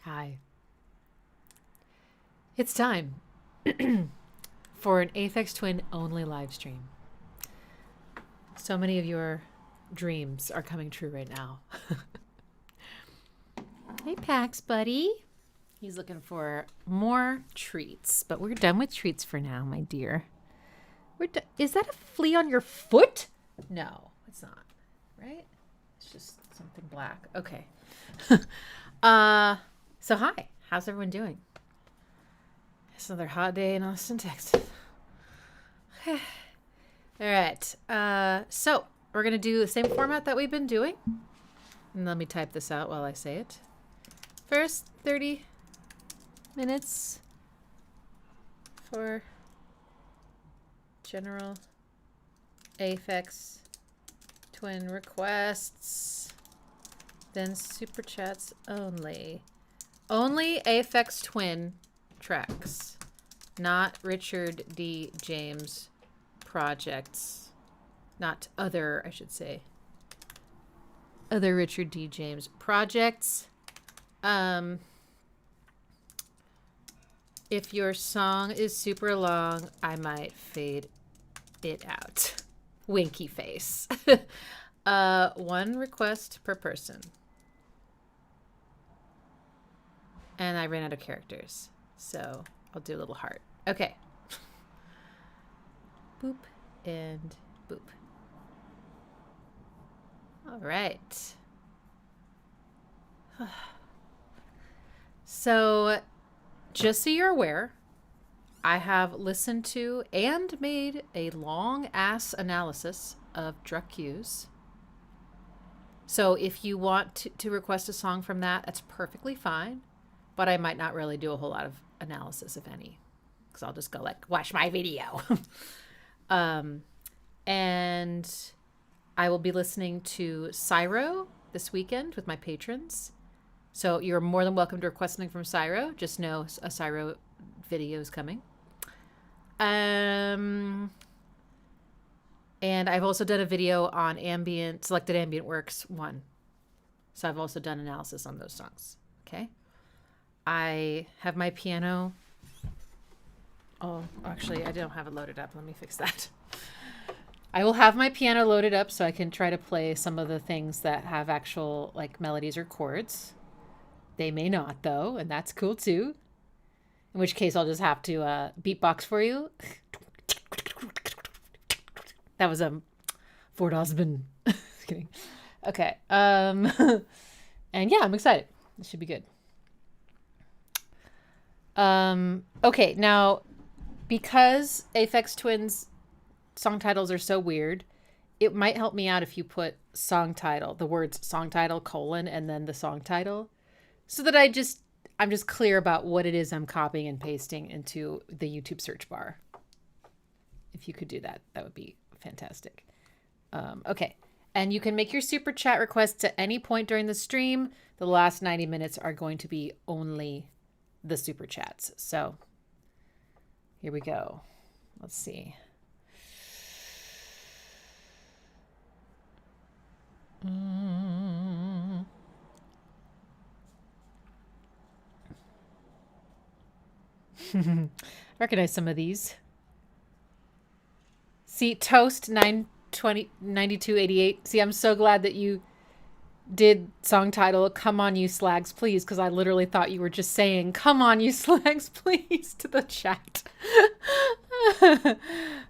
Hi. It's time for an Aphex Twin only live stream. So many of your dreams are coming true right now. Hey, Pax, buddy. He's looking for more treats, but we're done with treats for now, my dear. Is that a flea on your foot? No, it's not. Right? It's just something black. Okay. So hi. How's everyone doing? It's another hot day in Austin, Texas. All right. So we're going to do the same format that we've been doing. And let me type this out while I say it. First 30 minutes for general Aphex Twin requests. Then super chats only. Only Aphex Twin tracks. Not Richard D. James projects. Not other, I should say. Other Richard D. James projects. If your song is super long, I might fade it out. Winky face. One request per person. And I ran out of characters, so I'll do a little heart. Okay. Boop and boop. All right. So, just so you're aware, I have listened to and made a long-ass analysis of Druck Q's. So if you want to request a song from that, that's perfectly fine. But I might not really do a whole lot of analysis, if any. Because I'll just go like, watch my video. And I will be listening to Cyro this weekend with my patrons. So you're more than welcome to request something from Cyro. Just know a Cyro video is coming. And I've also done a video on selected ambient works 1. So I've also done analysis on those songs. Okay. I have my piano. Oh, actually, I don't have it loaded up. Let me fix that. I will have my piano loaded up so I can try to play some of the things that have actual like melodies or chords. They may not, though, and that's cool too. In which case, I'll just have to beatbox for you. That was Ford Osborne. Just kidding. Okay. And yeah, I'm excited. This should be good. Okay, now, because Aphex Twin's song titles are so weird, it might help me out if you put song title, the words song title, colon, and then the song title, so that I'm just clear about what it is I'm copying and pasting into the YouTube search bar. If you could do that, that would be fantastic. Okay. And you can make your super chat requests at any point during the stream. The last 90 minutes are going to be only the super chats. So here we go. Let's see. Recognize some of these. See, Toast 9288. See, I'm so glad that you did song title "Come On You Slags, Please," because I literally thought you were just saying "Come on, you slags, please" to the chat.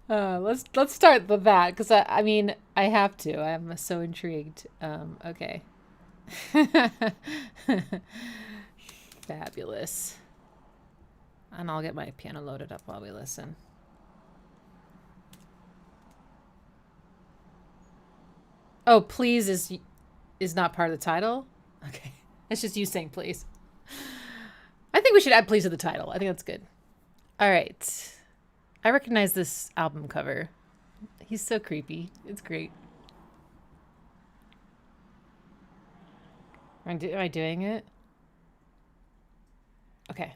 Let's start with that, because I mean I have to. I'm so intrigued. Okay. Fabulous. And I'll get my piano loaded up while we listen. Oh, please is not part of the title? Okay. That's just you saying please. I think we should add please to the title. I think that's good. All right. I recognize this album cover. He's so creepy. It's great. Am I doing it? Okay.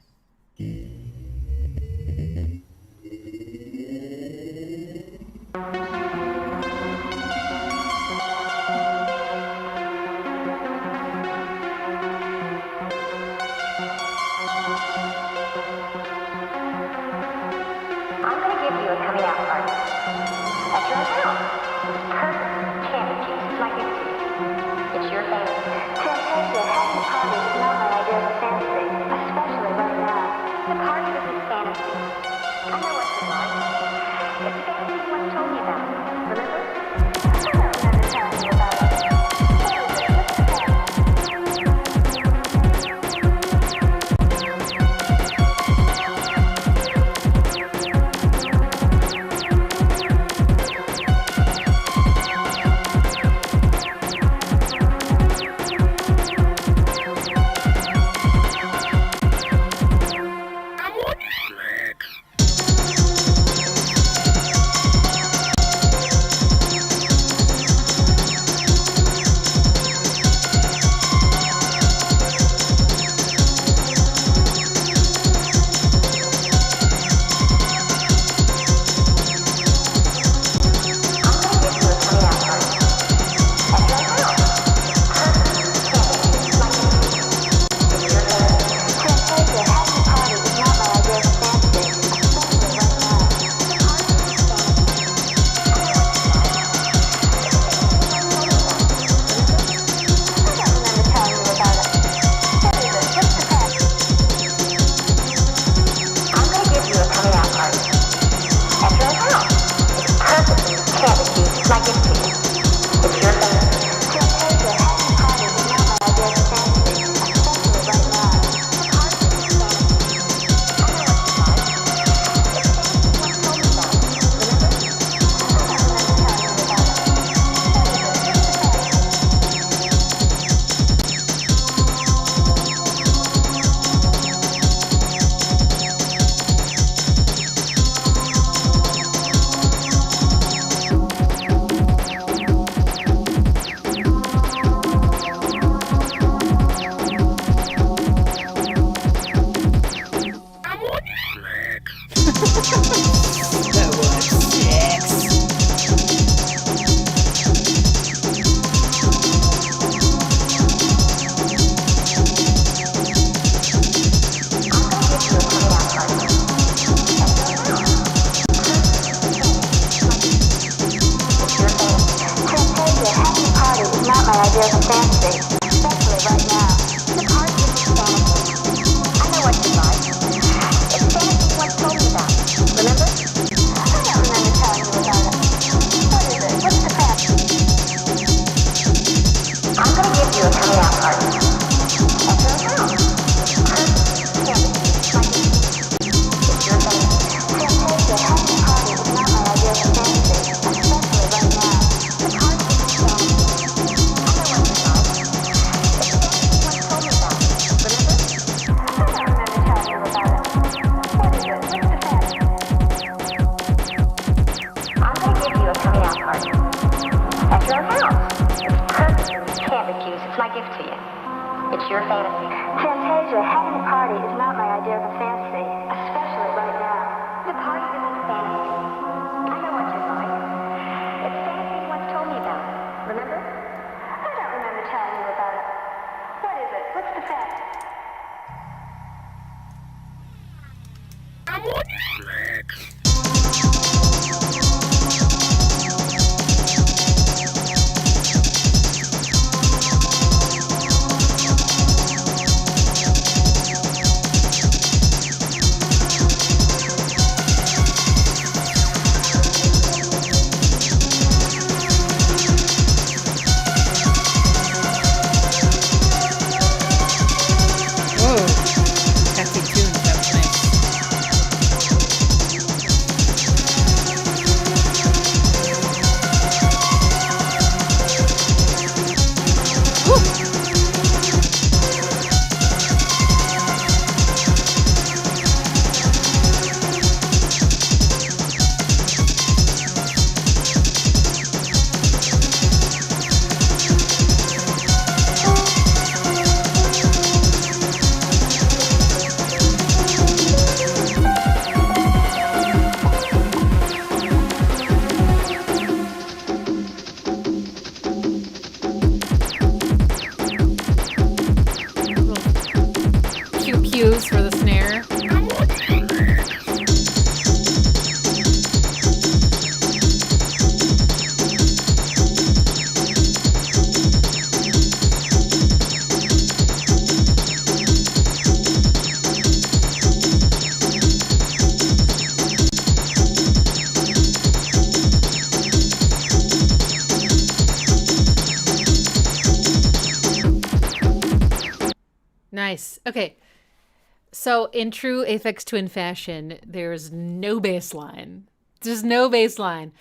my idea of a fantasy, especially right now. The part is fantasy. I know what you like. It's fantasy what told me about. Remember? I don't remember telling you about it. What is it? What's the fantasy? I'm going to give you a coming out party. At your house. Fantasy. Like it's your fantasy. Fantasia, having a party is not my idea of a fantasy, especially right now. The part is fantasy. I know what you like. It's fantasy what told me about. Remember? I don't remember telling you about it. What is it? What's the fantasy? I'm going to give you a coming out party. At your house. It's perfect. You can't refuse. It's my gift to you. It's your fantasy. Fantasia, having a party is not my idea of a fantasy, especially right now. The party isn't fantasy. I know what you like. It's fantasy you once told me about. Remember? I don't remember telling you about it. What is it? What's the fantasy? Whoa. Catchy tune. That was nice. Cute cues for the snare. Nice. Okay. So in true Aphex Twin fashion, there's no bass line. There's no bass line.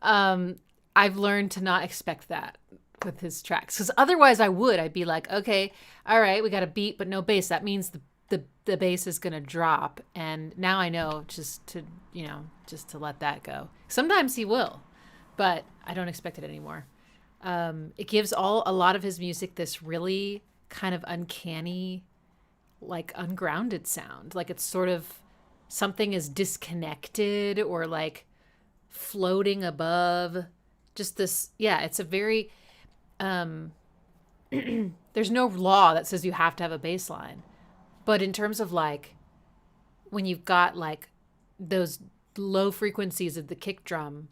I've learned to not expect that with his tracks, because otherwise I'd be like, okay, all right, we got a beat but no bass. That means the bass is gonna drop, and now I know just to let that go. Sometimes he will, but I don't expect it anymore. It gives a lot of his music this really kind of uncanny, like ungrounded sound. Like it's sort of something is disconnected or like floating above. Just this, yeah, it's a very, there's no law that says you have to have a bass line. But in terms of like, when you've got like those low frequencies of the kick drum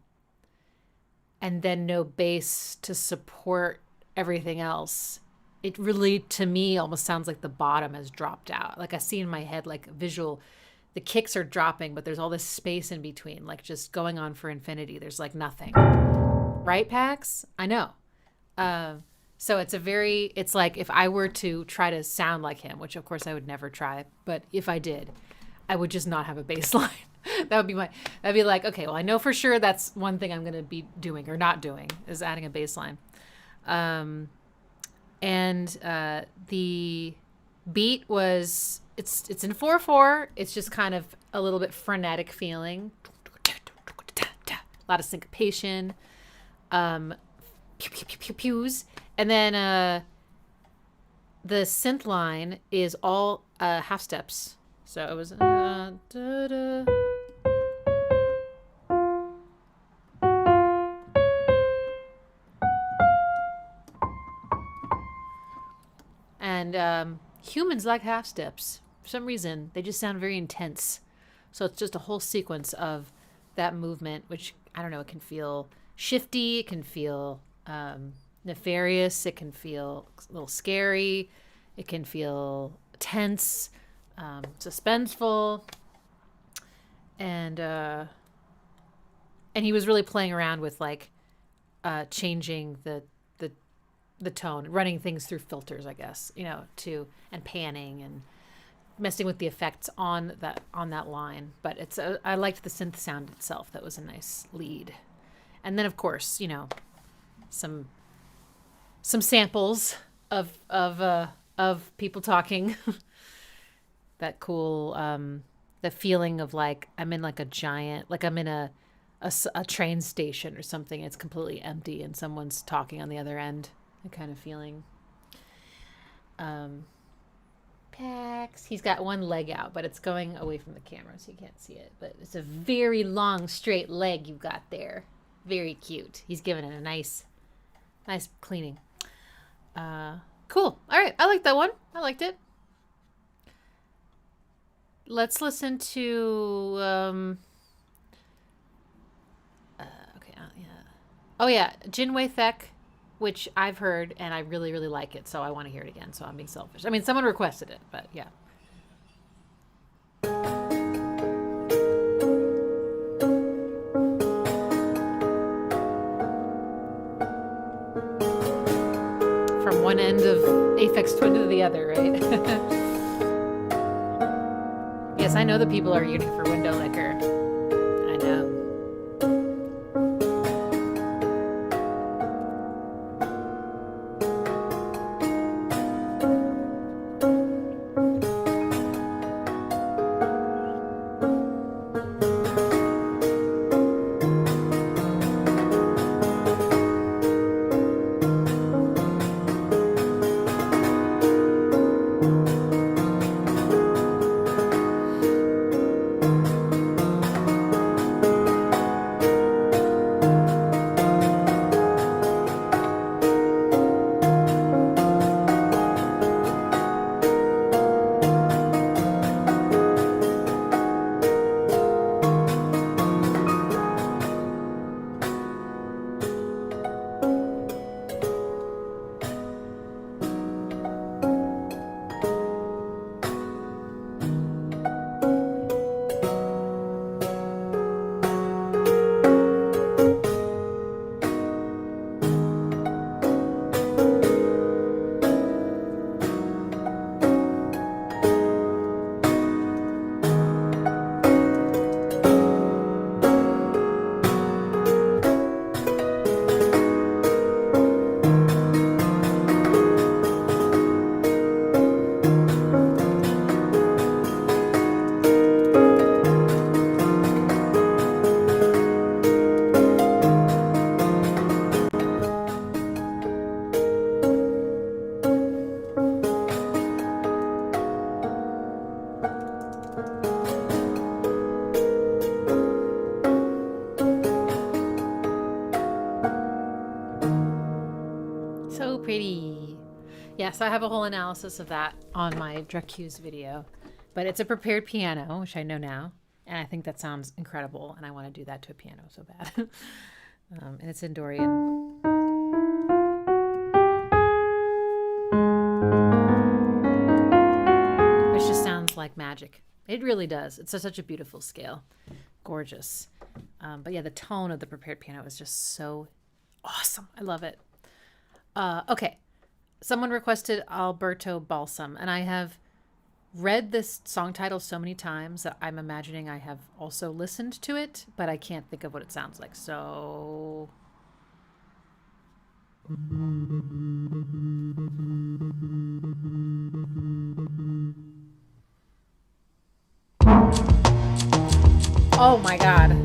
and then no bass to support everything else, it really, to me, almost sounds like the bottom has dropped out. Like I see in my head, like visual, the kicks are dropping, but there's all this space in between, like just going on for infinity. There's like nothing. Right, Pax? I know. So it's like if I were to try to sound like him, which of course I would never try, but if I did, I would just not have a bass line. That'd be like, okay, well, I know for sure that's one thing I'm going to be doing or not doing is adding a bass line. And the beat was, it's in 4/4. It's just kind of a little bit frenetic feeling. A lot of syncopation. Pews. And then the synth line is all half steps. So it was and humans like half steps. For some reason, they just sound very intense. So it's just a whole sequence of that movement, which, I don't know, it can feel shifty. It can feel nefarious. It can feel a little scary. It can feel tense, suspenseful. And he was really playing around with like changing the tone, running things through filters, I guess, and panning and messing with the effects on that line. But I liked the synth sound itself. That was a nice lead. And then of course, some samples of people talking. That cool the feeling of like I'm in like a giant, like I'm in a train station or something. It's completely empty and someone's talking on the other end. That kind of feeling. Pax. He's got one leg out, but it's going away from the camera, so you can't see it. But it's a very long, straight leg you've got there. Very cute. He's giving it a nice cleaning. Cool. All right. I like that one. I liked it. Let's listen to... okay. Oh, yeah. Jynweythek, which I've heard, and I really, really like it, so I want to hear it again, so I'm being selfish. I mean, someone requested it, but yeah. From one end of Aphex Twin to the other, right? Yes, I know that people are yearning for Windowlicker. I know. Yes, I have a whole analysis of that on my direct cues video, but it's a prepared piano, which I know now, and I think that sounds incredible, and I want to do that to a piano so bad. And it's in Dorian. Which just sounds like magic. It really does. It's such a beautiful scale. Gorgeous. But yeah, the tone of the prepared piano is just so awesome. I love it. Okay. Someone requested Alberto Balsalm, and I have read this song title so many times that I'm imagining I have also listened to it, but I can't think of what it sounds like. So... Oh my God.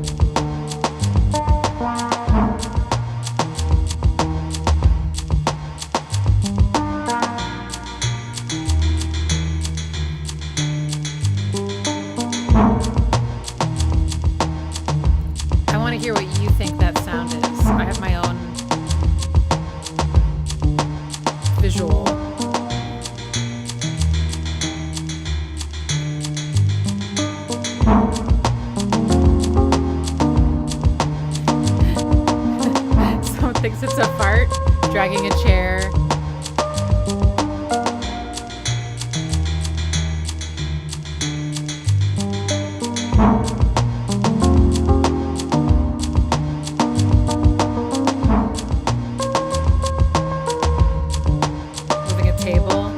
I want to hear what you think that sound is. I have my own visual. Someone thinks it's a fart. dragging a chair. Moving a table.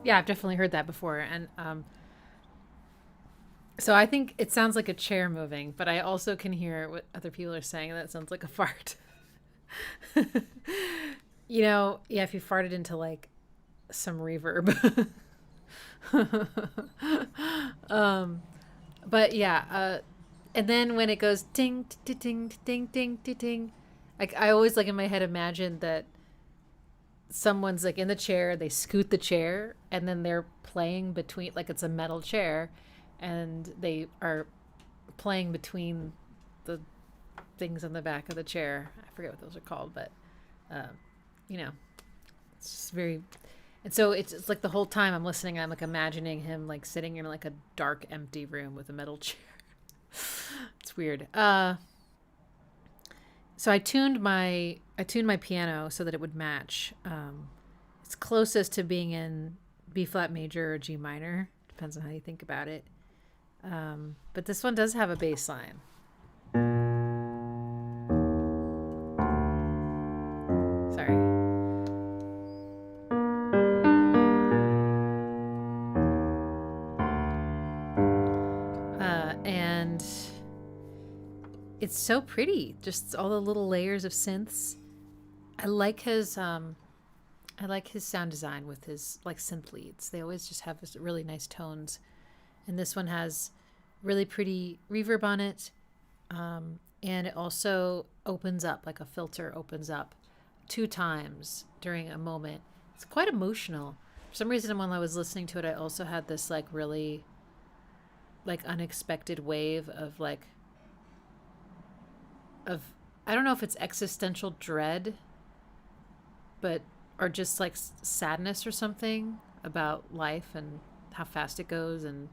Yeah, I've definitely heard that before. And so I think it sounds like a chair moving, but I also can hear what other people are saying. That sounds like a fart. Yeah, if you farted into like some reverb. But yeah, and then when it goes ding, ding, ding, ding, ding, ding, ding, like I always like in my head imagine that someone's like in the chair, they scoot the chair, and then they're playing between, like it's a metal chair, and they are playing between the things on the back of the chair. I forget what those are called, but you know, it's just very. And so it's like the whole time I'm listening, I'm like imagining him like sitting in like a dark, empty room with a metal chair. It's weird. So I tuned my piano so that it would match. It's closest to being in B flat major or G minor. Depends on how you think about it. But this one does have a bass line. Sorry. And it's so pretty. Just all the little layers of synths. I like his sound design with his like synth leads. They always just have this really nice tones. And this one has really pretty reverb on it. And it also opens up, like a filter opens up 2 times during a moment. It's quite emotional. For some reason, when I was listening to it, I also had this like really like unexpected wave of I don't know if it's existential dread, but or just like sadness or something about life and how fast it goes. And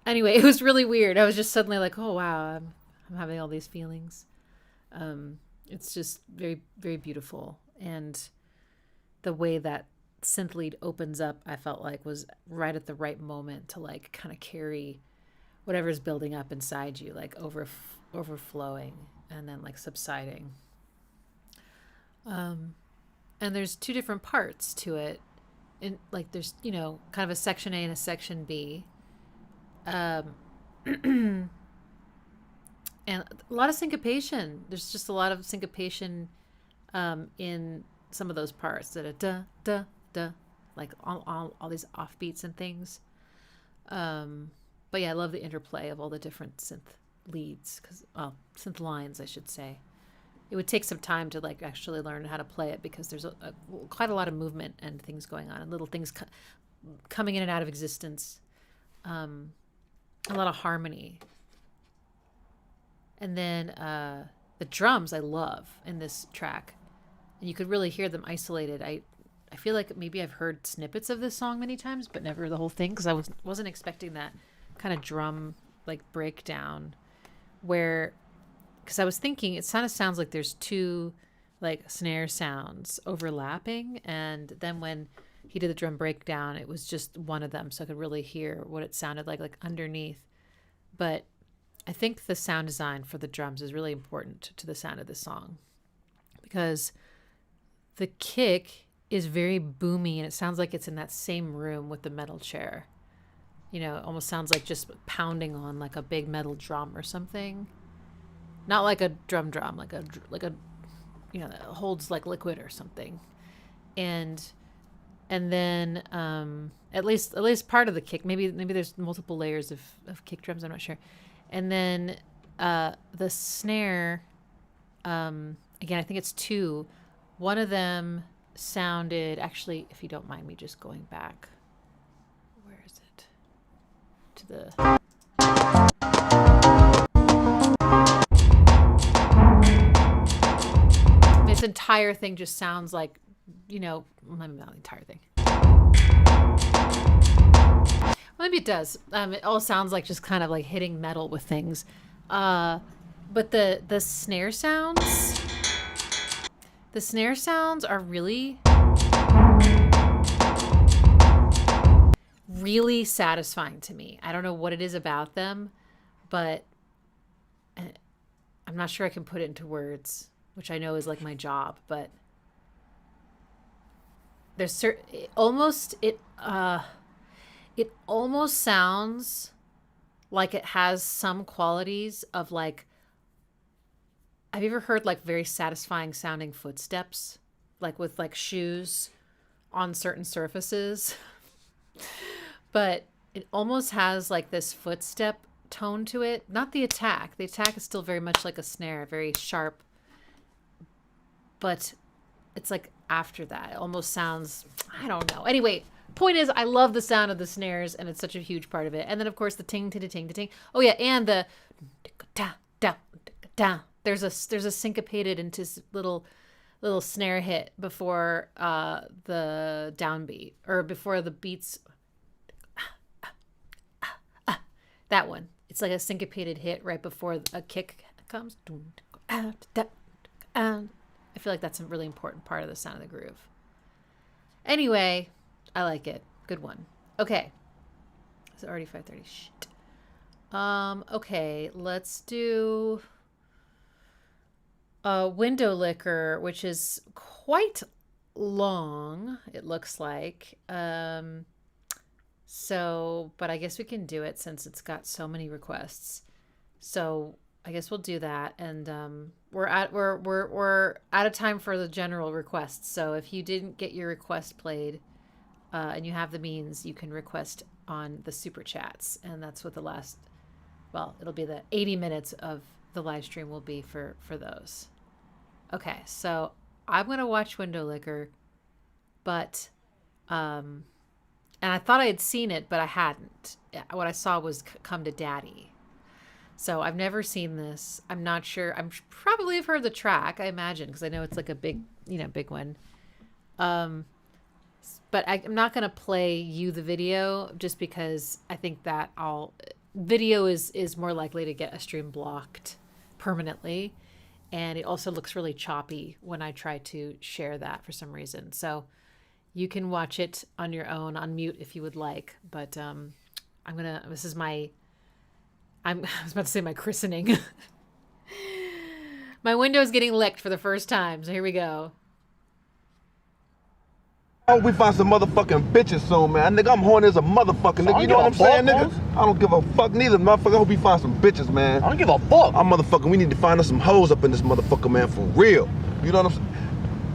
anyway, it was really weird. I was just suddenly like, oh wow, I'm having all these feelings. It's just very, very beautiful. And the way that synth lead opens up, I felt like was right at the right moment to like kind of carry whatever's building up inside you, like overflowing and then like subsiding. And there's 2 different parts to it. And like there's, you know, kind of a section A and a section B. And a lot of syncopation. There's just a lot of syncopation in some of those parts that are da da da, like all these offbeats and things. But yeah, I love the interplay of all the different synth leads, synth lines, I should say. It would take some time to like actually learn how to play it because there's quite a lot of movement and things going on and little things coming in and out of existence. A lot of harmony. And then the drums I love in this track. And you could really hear them isolated. I feel like maybe I've heard snippets of this song many times, but never the whole thing, because I wasn't expecting that kind of drum like breakdown where, because I was thinking it kind of sounds like there's 2 like snare sounds overlapping, and then when he did the drum breakdown it was just one of them, so I could really hear what it sounded like underneath. But I think the sound design for the drums is really important to the sound of this song, because the kick is very boomy and it sounds like it's in that same room with the metal chair. You know, it almost sounds like just pounding on like a big metal drum or something. Not like a drum, like a you know, that holds like liquid or something. And then at least part of the kick, maybe there's multiple layers of kick drums, I'm not sure. And then the snare, again, I think it's 2. One of them sounded, actually, if you don't mind me just going back, where is it? To the... This entire thing just sounds like, you know, maybe not the entire thing. Maybe it does. It all sounds like just kind of like hitting metal with things. But the snare sounds... The snare sounds are really, really satisfying to me. I don't know what it is about them, but I'm not sure I can put it into words, which I know is like my job, but there's it almost sounds like it has some qualities of like, have you ever heard like very satisfying sounding footsteps, like with like shoes on certain surfaces? But it almost has like this footstep tone to it. Not the attack. The attack is still very much like a snare, very sharp. But it's like after that, it almost sounds, I don't know. Anyway, point is, I love the sound of the snares, and it's such a huge part of it. And then, of course, the ting, ting, ting, ting. Oh yeah, and the da da da. There's a syncopated into little snare hit before the downbeat, or before the beats. That one. It's like a syncopated hit right before a kick comes. I feel like that's a really important part of the sound of the groove. Anyway, I like it. Good one. Okay. Is it already 5:30? Shit. Okay, let's do Windowlicker, which is quite long, it looks like. So, but I guess we can do it since it's got so many requests. So I guess we'll do that. And we're out of time for the general requests. So if you didn't get your request played and you have the means, you can request on the super chats. And that's what the last, well, it'll be the 80 minutes of the live stream will be for those. Okay, so I'm going to watch Windowlicker, but and I thought I had seen it, but I hadn't. What I saw was Come to Daddy. So I've never seen this. I'm not sure. I'm probably have heard the track, I imagine, because I know it's like a big one. But I'm not going to play you the video just because I think that video is more likely to get a stream blocked permanently. And it also looks really choppy when I try to share that for some reason. So you can watch it on your own, on mute if you would like. But I was about to say my christening. My window's getting licked for the first time. So here we go. I hope we find some motherfucking bitches soon, man. Nigga, I'm horny as a motherfucker, nigga. You know what I'm saying, nigga? I don't give a fuck neither, motherfucker. I hope we find some bitches, man. I don't give a fuck. I'm motherfucking, we need to find us some hoes up in this motherfucker, man, for real. You know what I'm saying?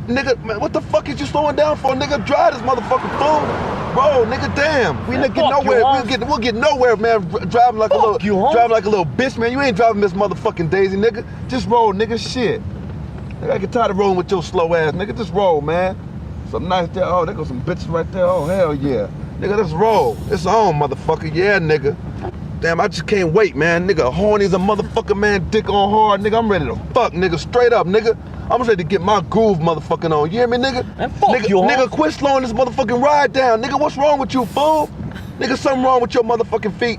Nigga, man, what the fuck is you slowing down for? Nigga, drive this motherfucking fool. Bro, nigga, damn. We not get nowhere. We'll get nowhere, man. Driving like a little bitch, man. You ain't driving this motherfucking Daisy, nigga. Just roll, nigga. Shit. Nigga, I get tired of rolling with your slow ass, nigga. Just roll, man. Some nice there. Oh, there goes some bitches right there. Oh, hell yeah. Nigga, let's roll. It's on, motherfucker. Yeah, nigga. Damn, I just can't wait, man. Nigga, horny as a motherfucker, man. Dick on hard, nigga. I'm ready to fuck, nigga. Straight up, nigga. I'm ready to get my groove motherfucking on. You hear me, nigga? And fuck nigga, you, nigga, quit slowing this motherfucking ride down. Nigga, what's wrong with you, fool? Nigga, something wrong with your motherfucking feet.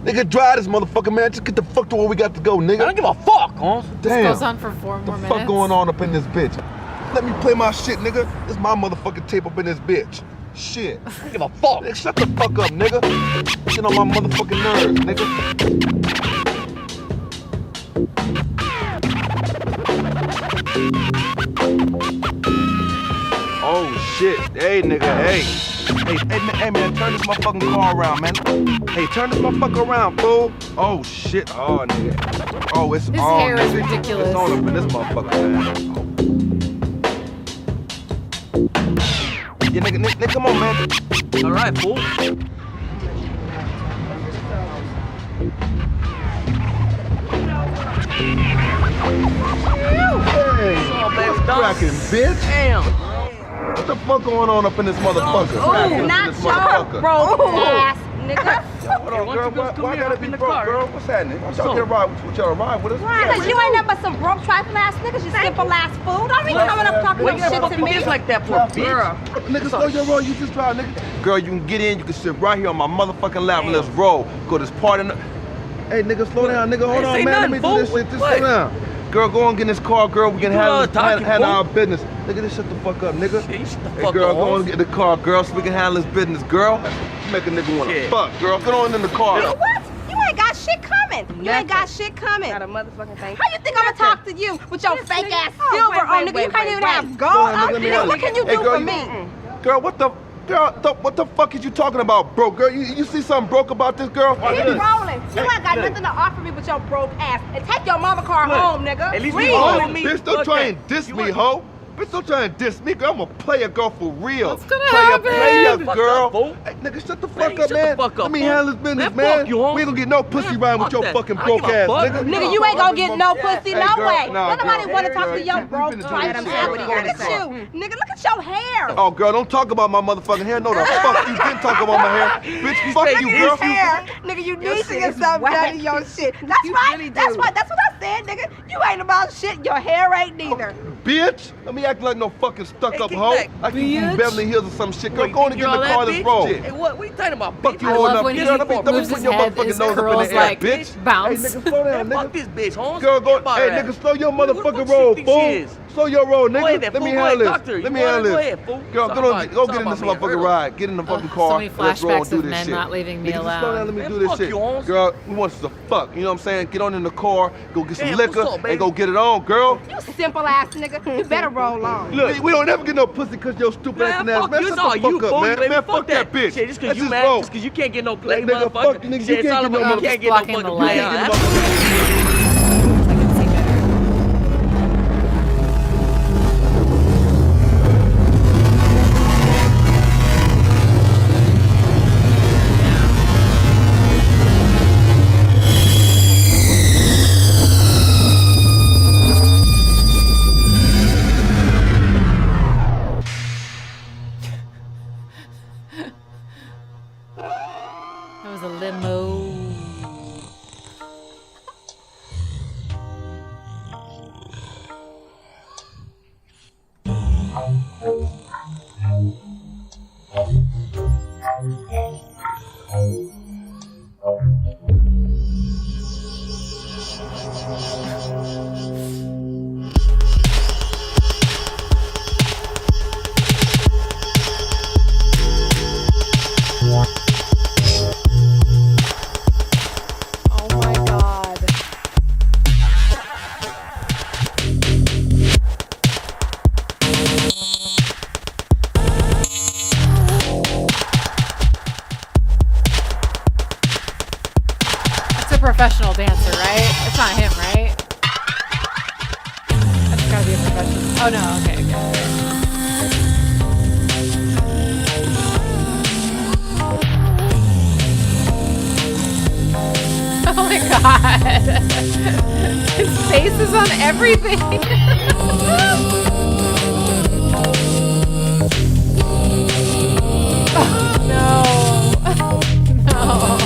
Nigga, drive this motherfucker, man. Just get the fuck to where we got to go, nigga. I don't give a fuck, huh? Damn. This goes on for 4 more minutes. What the fuck going on up in this bitch? Let me play my shit, nigga. This my motherfucking tape up in this bitch. Shit. I don't give a fuck. Nigga, shut the fuck up, nigga. Get on my motherfucking nerves, nigga. Oh shit. Hey, nigga, hey. Hey, man, turn this motherfucking car around, man. Hey, turn this motherfucker around, fool. Oh shit. Oh, nigga. Oh, it's His on. hair is nigga. ridiculous. It's on up in this motherfucker, man. Yeah, nigga, come on, man. All right, fool. Hey, cracking bitch. Damn. What the fuck going on up in this motherfucker? Ooh, not your broke ass, nigga. Hold on, girl. Why gotta be broke, girl? What's happening? Why y'all get a ride? What y'all ride with us? Because you ain't nothing but some broke trifling ass niggas, you simple ass fool. Don't be coming up talking no shit to me. Like that, poor bitch. Nigga, slow your roll. You just drive, nigga. Girl, you can get in. You can sit right here on my motherfucking lap and let's roll. Go to this party. Hey, nigga, slow down, nigga. Hold on, man. Let me do this shit. Just slow down. Girl, go and get in this car, girl. We can handle our business. Nigga, just shut the fuck up, nigga. Shut the fuck Hey, girl, up, go and get in the car, girl, so we can handle this business, girl. You make a nigga wanna fuck, girl. Get on in the car. What? You ain't got shit coming. You ain't got shit coming. Not a motherfucking thing. How you think I'ma talk to you with your fake ass silver on, nigga? You can't even have gold on. Nigga, what can you do for me? Girl, what the fuck is you talking about, bro? Girl, you see something broke about this girl? Keep rolling. You ain't got nothing to offer me with your broke ass. And take your mama car home, nigga. At least Please. we home. Bitch, don't try and diss me, ho. Bitch, don't try and diss me, girl. I'm a player, girl, for real. What's gonna Player, happen? girl. Fuck up, fool. Hey, nigga, shut the Man, fuck up, shut the man. fuck up, Let me fool. handle this business, Man, fuck man. you, homie. We ain't gonna get no pussy riding with fuck your that. fucking I broke give a ass, fuck. nigga. Nigga, you ain't gonna get no pussy, Hey, no girl, way. nah, Don't nobody girl. wanna talk Girl, to your you broke finna do type this shit. shit, Look girl. at you. Nigga, look at your hair. Oh, girl, don't talk about my motherfucking hair. No, the fuck you didn't talk about my hair. Bitch, fuck you, girl. Hair. Nigga, you need to get something done to your shit. That's right. That's what I said, nigga. You ain't about shit. Your hair ain't neither. Bitch, let me act like no fucking stuck-up Hey, hoe. kick back, Like you from bitch. Beverly Hills or some shit. Girl, Wait, go on and you get in the all car, that, let's bitch? roll. Hey, what you talking about, Fuck bitch? you I holding love up. when Girl, he let me moves put his your head, motherfucking his nose up in curls the air, like bitch. bounce. Hey, nigga, slow down, Man, fuck nigga. this bitch, Holmes. Girl, go. About Hey, her nigga, ass. slow your Who the motherfucking fuck she roll, think she fool. is? Slow your roll, Go nigga. ahead, Let fool. me Go handle ahead, talk to her. this. Let You me want her? handle Go this. ahead, fool. Girl, Talk go about- get talk in this about me and motherfucking her. ride. Get in the fucking So car. many and let's roll and flashbacks do of this men shit. not leaving me Nigga, just slow alone. down, let me Man, do this fuck shit. you, Holmes. Girl, we want to fuck. You know what I'm saying? Get on in the car, go get some Damn, liquor, what's up, baby? and go get it on, girl. You simple ass nigga. You better roll on. Look, we don't ever get no pussy because your stupid Man, acting ass. fuck Man, you. shut It's all the you, fuck up, fool. man. Baby, Man, fuck that bitch. Shit, just cause Let's you just mad, roll. just cause you can't get no play, Nigga, motherfucker. fuck you, nigga. You Shit, it's can't all get no about you motherfucker. can't get no Blocking the fucking light. play. Get huh? the motherfucker. I can see better. That was a limo. Oh my god. That's a professional dancer, right? It's not him, right? That's gotta be a professional. Oh no, okay, okay. Oh my god. His face is on everything. Oh, no. No.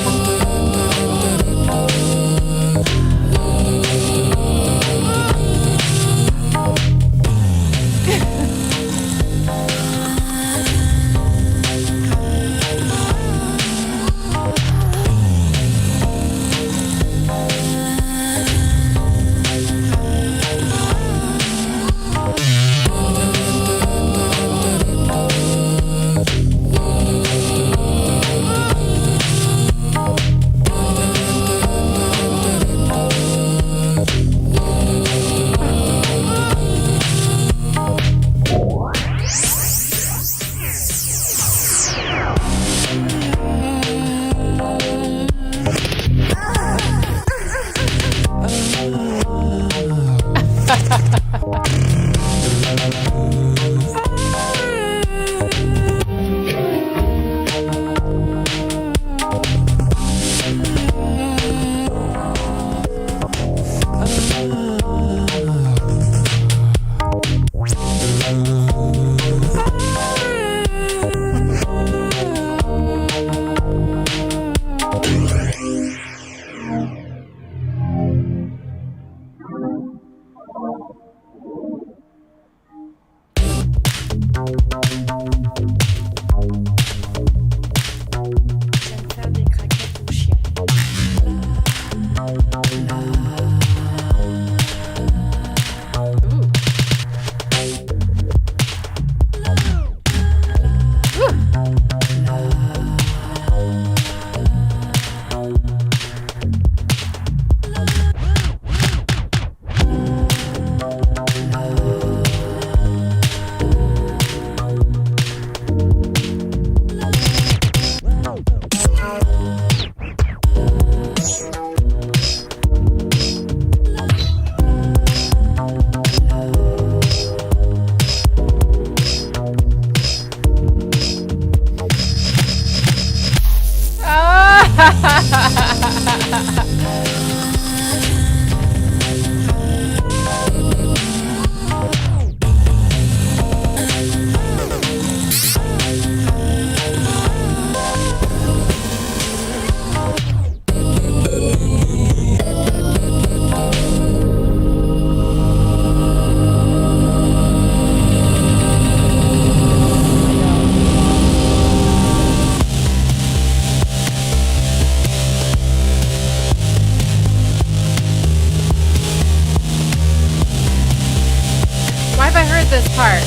at this part.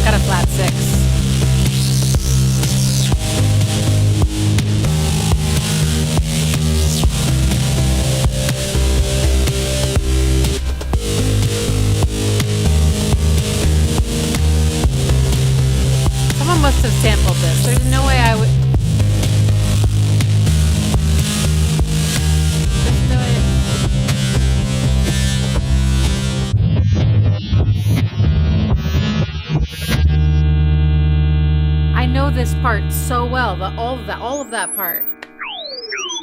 Got a flat 6. Someone must have sampled this. There's no way I would. There's no way. I know this part so well. All of that part.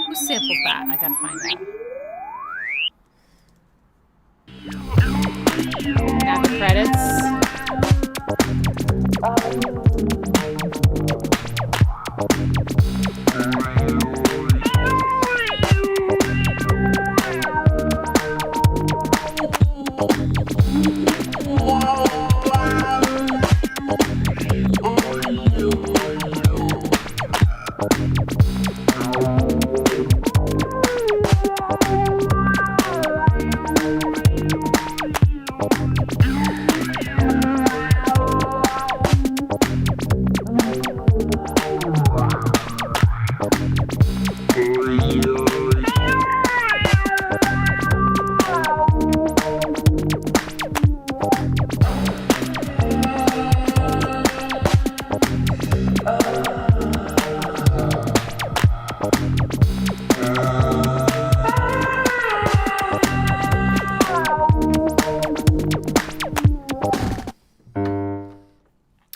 Who sampled that? I gotta find out. Now the credits.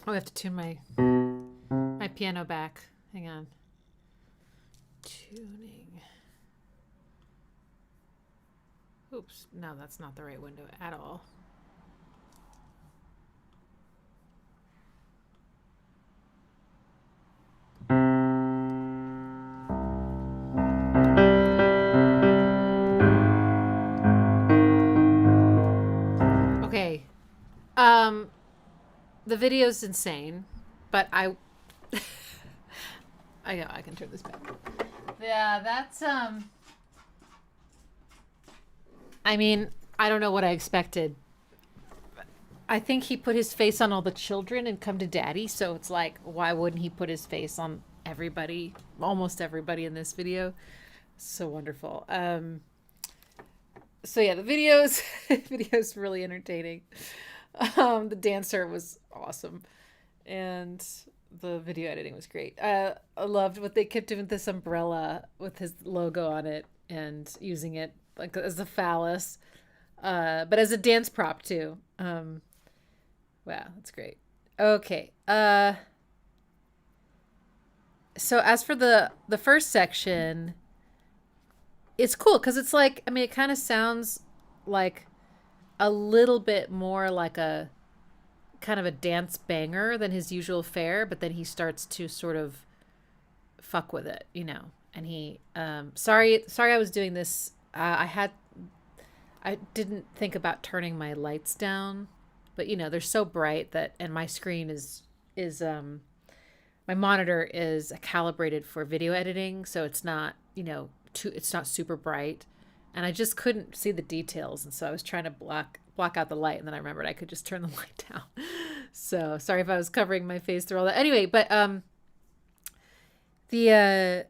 Oh, I have to tune my piano back. Hang on. Tuning. Oops. No, that's not the right window at all. Okay. The video's insane, but I know I can turn this back. Yeah, that's I mean, I don't know what I expected. I think he put his face on all the children and come to daddy, so it's like, why wouldn't he put his face on everybody, almost everybody in this video? So wonderful. So yeah, the video's really entertaining. The dancer was awesome, and the video editing was great. I loved what they kept doing with this umbrella with his logo on it and using it like as a phallus, but as a dance prop too. Wow, that's great. Okay. So as for the first section, it's cool because it's like, I mean, it kind of sounds like a little bit more like a kind of a dance banger than his usual fare, but then he starts to sort of fuck with it, you know. And he sorry I was doing this. I didn't think about turning my lights down, but you know, they're so bright that, and my screen is my monitor is calibrated for video editing, so it's not, you know, it's not super bright. And I just couldn't see the details, and so I was trying to block out the light, and then I remembered I could just turn the light down. So sorry if I was covering my face through all that. Anyway, but yeah,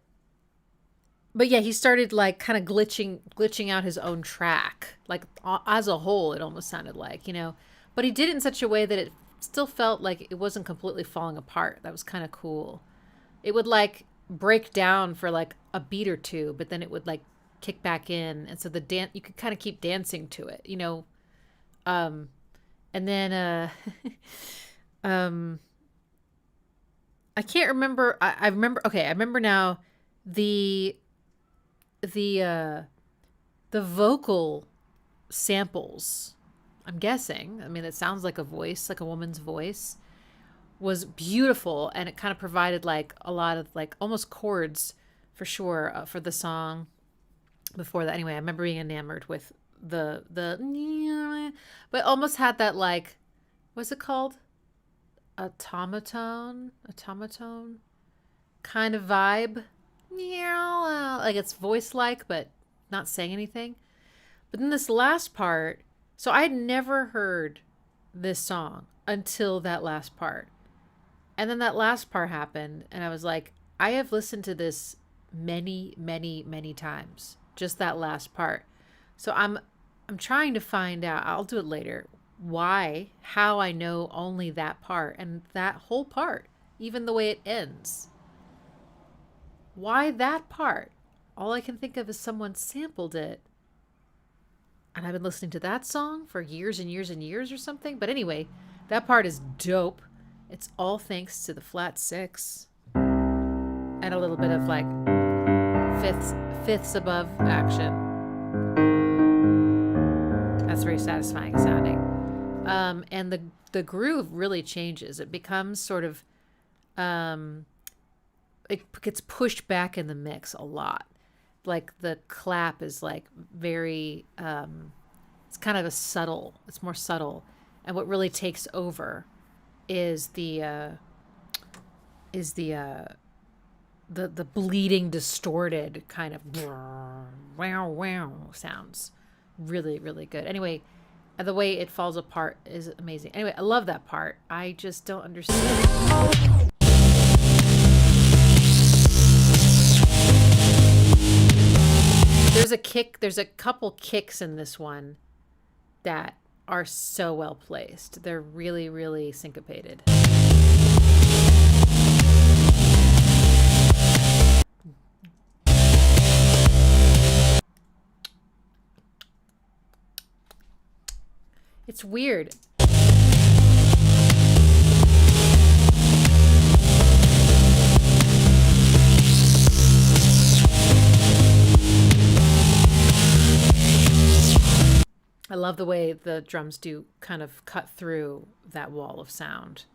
he started like kind of glitching out his own track, like as a whole. It almost sounded like, you know, but he did it in such a way that it still felt like it wasn't completely falling apart. That was kind of cool. It would like break down for like a beat or two, but then it would like kick back in, and so the you could kind of keep dancing to it, you know. And then I can't remember. I remember. Okay, I remember now. The vocal samples, I'm guessing, I mean, it sounds like a voice, like a woman's voice, was beautiful, and it kind of provided like a lot of like almost chords for sure for the song. before that. Anyway, I remember being enamored with the but almost had that like, what's it called? Automaton kind of vibe. Like it's voice-like, but not saying anything. But then this last part, so I had never heard this song until that last part. And then that last part happened, and I was like, I have listened to this many, many, many times. Just that last part. So I'm trying to find out, I'll do it later, how I know only that part and that whole part, even the way it ends. Why that part? All I can think of is someone sampled it. And I've been listening to that song for years and years and years or something. But anyway, that part is dope. It's all thanks to the flat six. And a little bit of like fifths above action. That's very satisfying sounding. And the groove really changes. It becomes sort of, it gets pushed back in the mix a lot. Like the clap is like very, it's kind of it's more subtle. And what really takes over is the bleeding, distorted kind of wow wow sounds. Really, really good. Anyway, the way it falls apart is amazing. Anyway, I love that part. I just don't understand. There's a couple kicks in this one that are so well placed. They're really, really syncopated. It's weird. I love the way the drums do kind of cut through that wall of sound.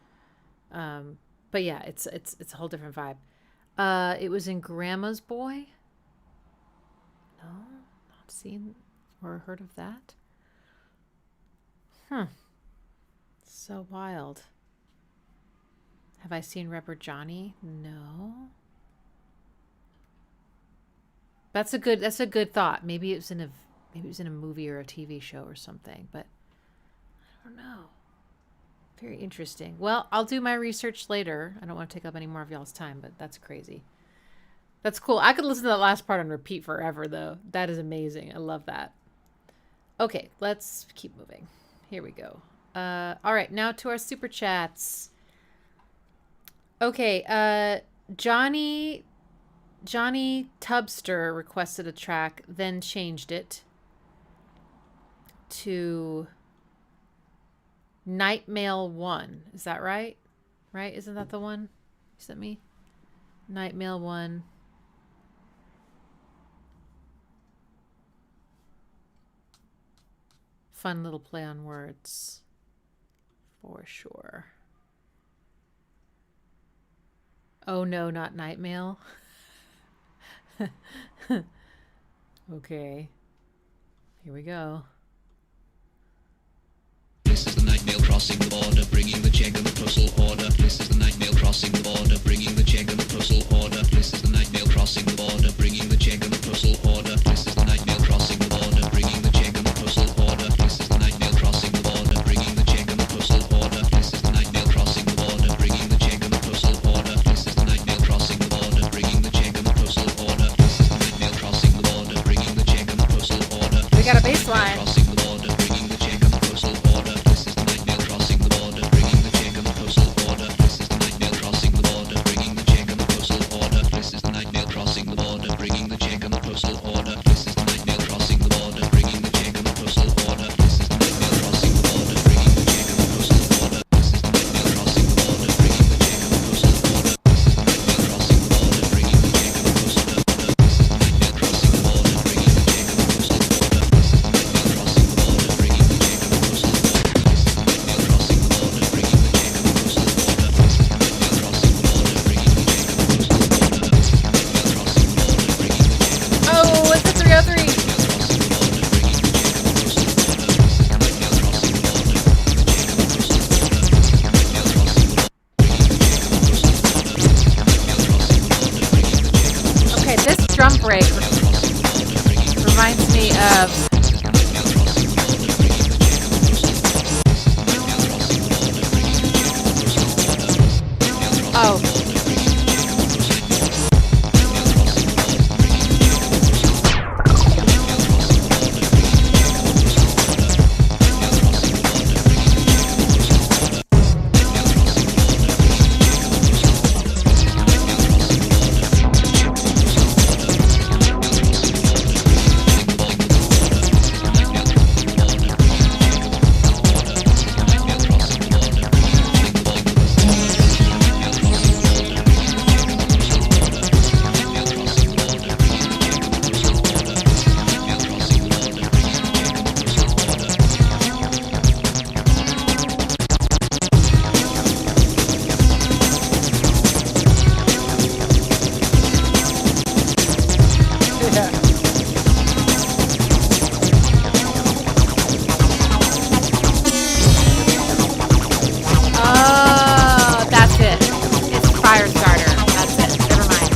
But yeah, it's a whole different vibe. It was in Grandma's Boy. No, not seen or heard of that. So wild. Have I seen Rubber Johnny? No. That's a good thought. Maybe it was in a movie or a TV show or something, but I don't know. Very interesting. Well, I'll do my research later. I don't want to take up any more of y'all's time, but that's crazy. That's cool. I could listen to that last part on repeat forever, though. That is amazing. I love that. Okay, let's keep moving. Here we go. All right, now to our super chats. Okay, Johnny Tubster requested a track, then changed it to Nightmail 1. Is that right? Right? Isn't that the one you sent me? Nightmail 1. Fun little play on words. For sure. Oh no, not Nightmail. Okay. Here we go. This is the Nightmail crossing the border, bringing the check and the postal order. This is the Nightmail crossing the border, bringing the check and the postal order. This is the Nightmail crossing the border, bringing the check and the postal order. This is the Nightmail crossing the border, bringing the check and the postal order. This is the Nightmail crossing the border, bringing the check and the postal order. This is the Nightmail crossing the border, bringing the check and the postal order. This is the Nightmail crossing the border, bringing the check and the postal order. This is the Nightmail crossing the border, bringing the check and the postal order. We got a bass line. Crossing the border, bringing the check and the postal order. This is the Nightmail crossing the border, bringing the check and the postal order. This is the Nightmail crossing the border, bringing the check and the postal order. This is the Nightmail crossing the border, bringing the check and the postal order. This is the Nightmail crossing the border, bringing the check and the postal order. This is the Nightmail crossing the border, bringing the check and the postal order. This is the Nightmail crossing the border, bringing the check and the postal order. This is the Nightmail crossing the border, bringing the check and the postal order. This is the Nightmail crossing the border, bringing the check and the postal order. This is the Nightmail crossing Oh. Oh, that's it. It's fire starter. That's it. Never mind.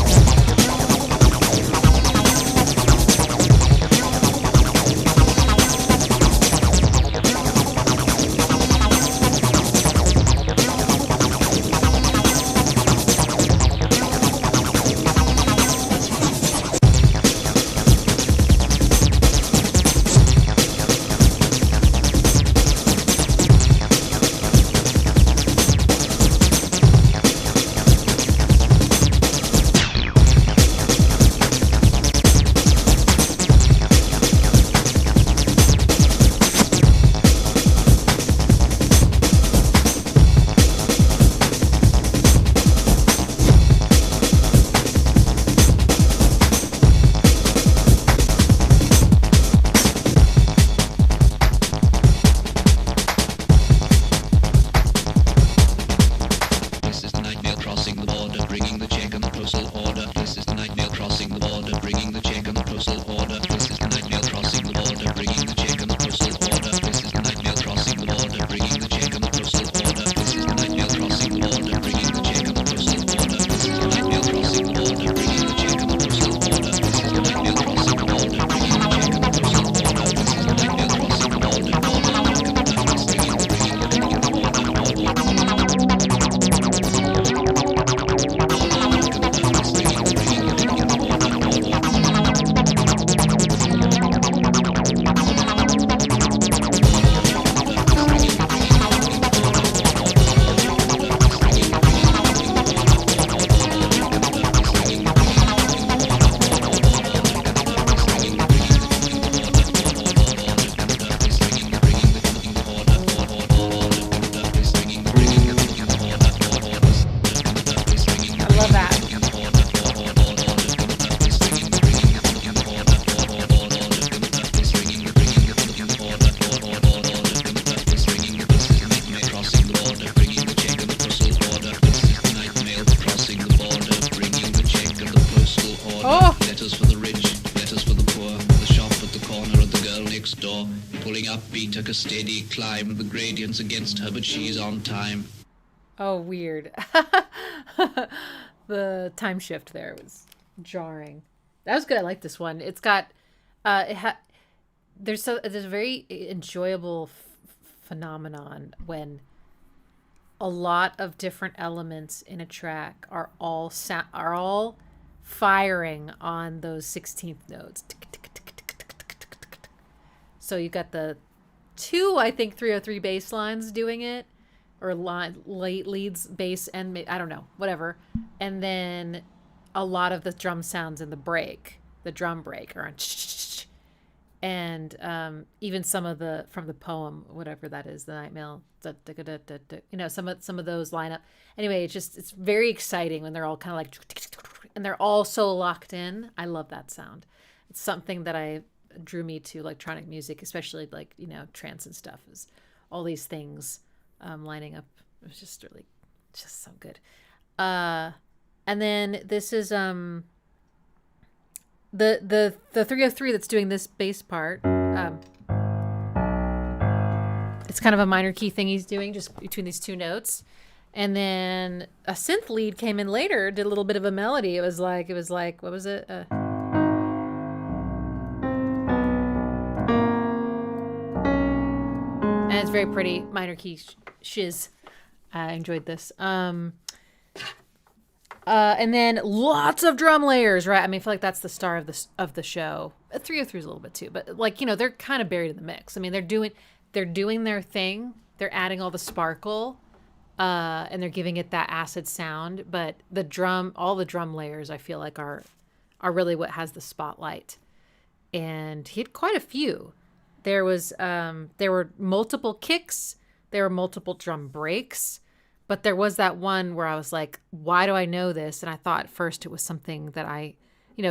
This is the Nightmail crossing the border, bringing the check and the postal order. This is the Nightmail crossing the border, bringing the check and the postal order. This is the Nightmail crossing the border, bringing the check and the postal order. This is the Nightmail crossing the border, bringing the check and the postal order. This is the Nightmail crossing the border, bringing the check and the postal order. This is the Nightmail crossing the border, bringing the check and the postal order. This is the Nightmail crossing the border, bringing the check and the postal order. This is the Nightmail crossing the border, I love that. Oh. Letters for the rich, letters for the poor, the shop at the corner of the girl next door. Pulling up beat took a steady climb, the gradient's against her, but she's on time. Oh, weird. The time shift there was jarring. That was good. I like this one. It's got, there's a very enjoyable phenomenon when a lot of different elements in a track are all firing on those 16th notes. So you got the two, I think, 303 bass lines doing it, or late leads, bass, and I don't know, whatever. And then a lot of the drum sounds in the break, the drum break, are on, and even some of the from the poem, whatever that is, the Nightmail, you know, some of those line up. Anyway, it's very exciting when they're all kind of like, and they're all so locked in. I love that sound. It's something that drew me to electronic music, especially like, you know, trance and stuff, is all these things lining up. It was just really just so good. And then this is the 303 that's doing this bass part. It's kind of a minor key thing he's doing just between these two notes. And then a synth lead came in later, did a little bit of a melody. It was like, what was it? And it's very pretty. Minor key shiz. I enjoyed this. And then lots of drum layers, right? I mean, I feel like that's the star of the show. 303 is a little bit too, but like, you know, they're kind of buried in the mix. I mean, they're doing their thing. They're adding all the sparkle, and they're giving it that acid sound. But all the drum layers, I feel like are really what has the spotlight. And he had quite a few. There were multiple kicks. There were multiple drum breaks. But there was that one where I was like, why do I know this? And I thought at first it was something that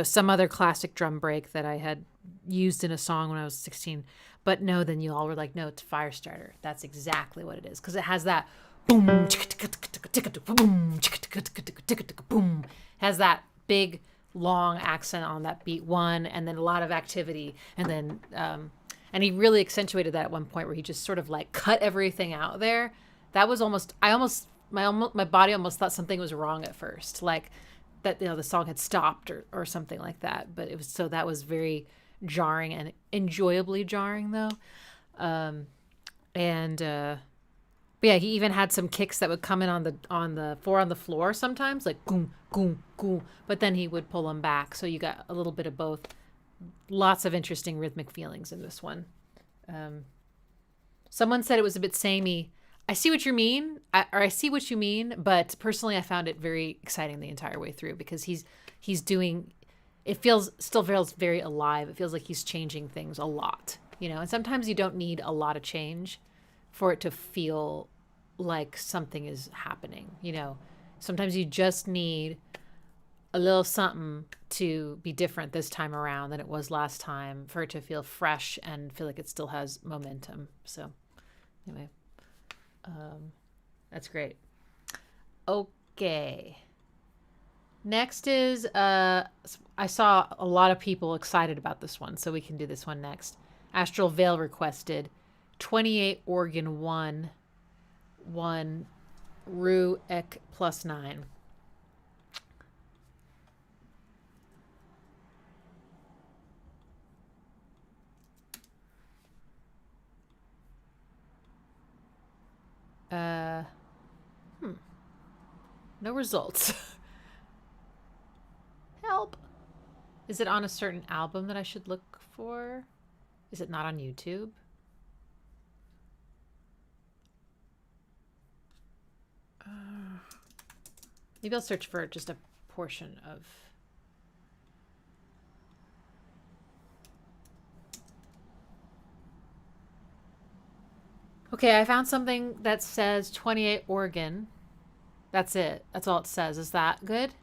some other classic drum break that I had used in a song when I was 16. But no, then you all were like, no, it's Firestarter. That's exactly what it is. Because it has that boom, boom. It has that big, long accent on that beat one, and then a lot of activity. And then, and he really accentuated that at one point where he just sort of like cut everything out there. That was my body almost thought something was wrong at first, like that, the song had stopped or something like that. But that was very jarring and enjoyably jarring though. But yeah, he even had some kicks that would come in on the 4 on the floor sometimes, like goom, goom, goom. But then he would pull them back. So you got a little bit of both. Lots of interesting rhythmic feelings in this one. Someone said it was a bit samey. I see what you mean, I see what you mean, but personally I found it very exciting the entire way through because he's doing, it still feels very alive. It feels like he's changing things a lot, and sometimes you don't need a lot of change for it to feel like something is happening, Sometimes you just need a little something to be different this time around than it was last time for it to feel fresh and feel like it still has momentum. So anyway, that's great. Okay. Next is, I saw a lot of people excited about this one, so we can do this one next. Astral Veil requested 28 organ 1 Ru Ek +9. No results. Help. Is it on a certain album that I should look for? Is it not on YouTube? Maybe I'll search for just a portion of... Okay, I found something that says 28 organ. That's it. That's all it says. Is that good?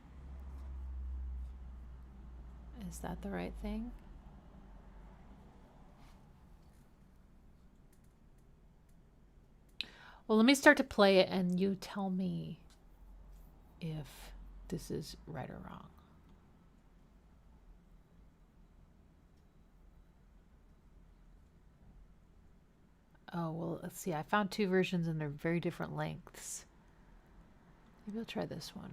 Is that the right thing? Well, let me start to play it and you tell me if this is right or wrong. Oh, well, let's see. I found 2 versions and they're very different lengths. Maybe I'll try this one.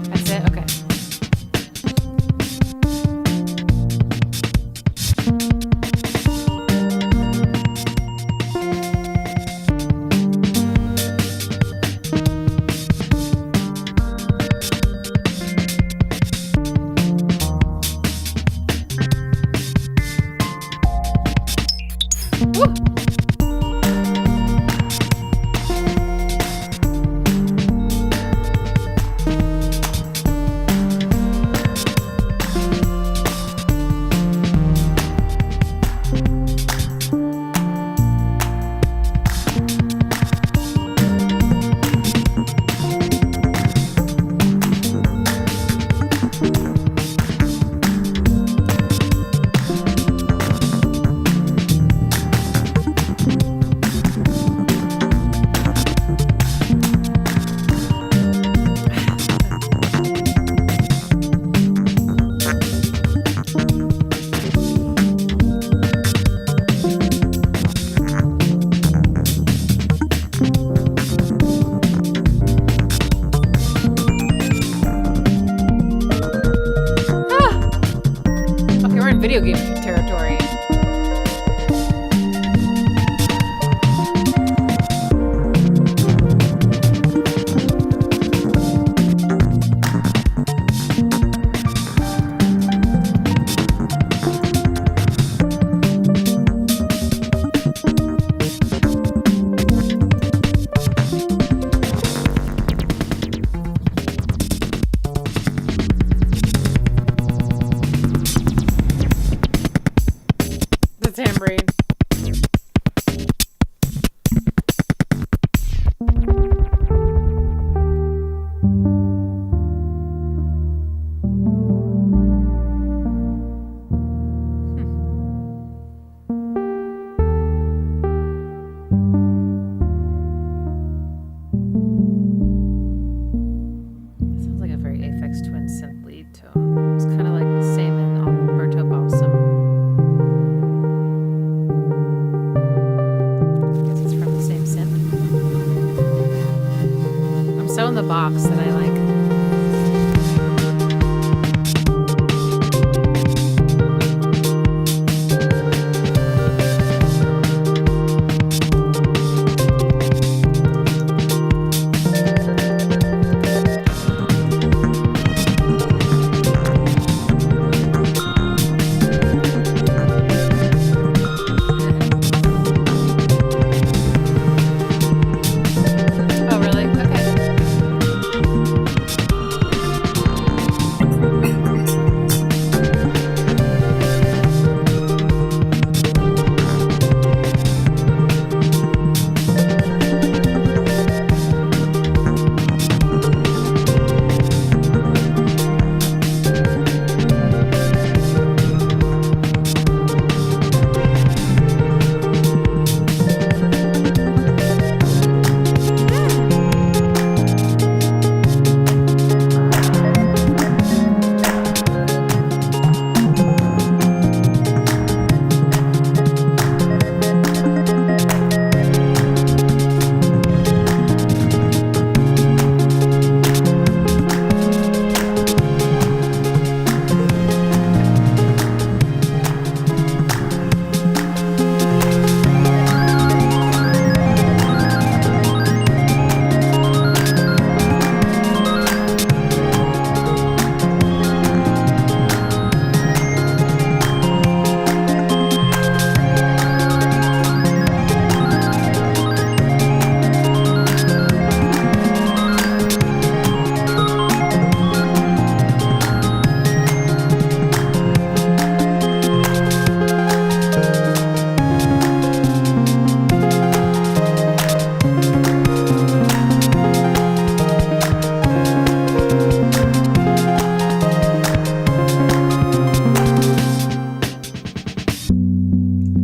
That's it? Okay. box that I like. Oh, really? Okay.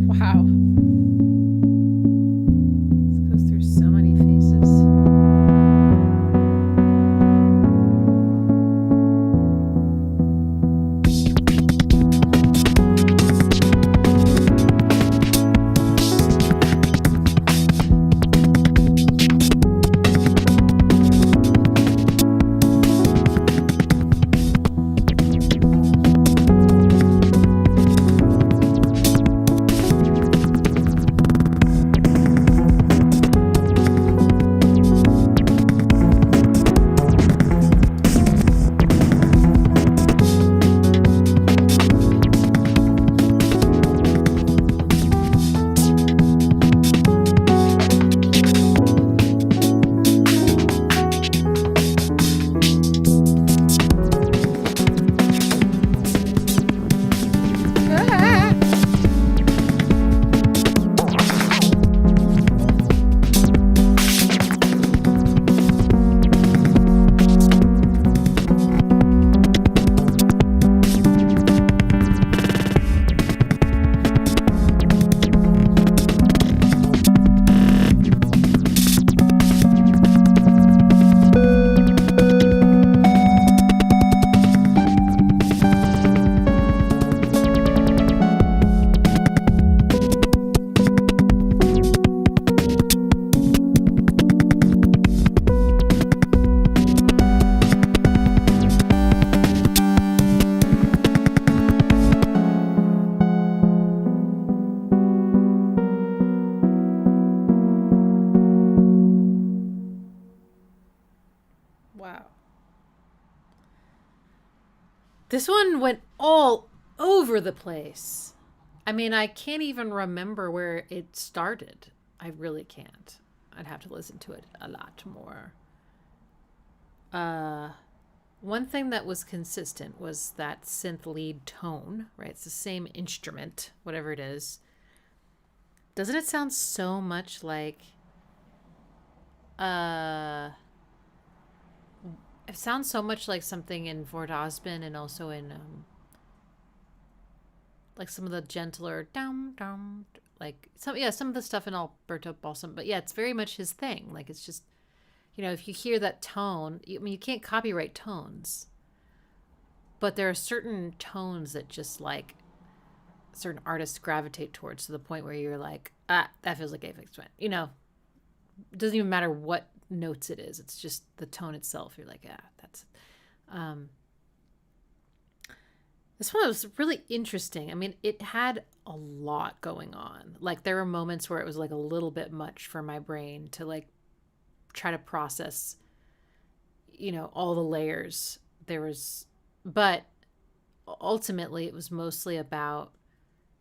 Wow. This goes through so many phases. Wow. This one went all over the place. I mean, I can't even remember where it started. I really can't. I'd have to listen to it a lot more. One thing that was consistent was that synth lead tone, right? It's the same instrument, whatever it is. Doesn't it sound so much like it sounds so much like something in Fort Osmond and also in like some of the gentler like some of the stuff in Alberto Balsalm. But yeah, it's very much his thing. Like, it's just, if you hear that tone, you can't copyright tones, but there are certain tones that just like certain artists gravitate towards, to the point where you're like, that feels like Aphex Twin. It doesn't even matter what notes it is. It's just the tone itself. You're like, yeah, that's. This one was really interesting. I mean, it had a lot going on. Like there were moments where it was like a little bit much for my brain to like try to process, all the layers. But ultimately it was mostly about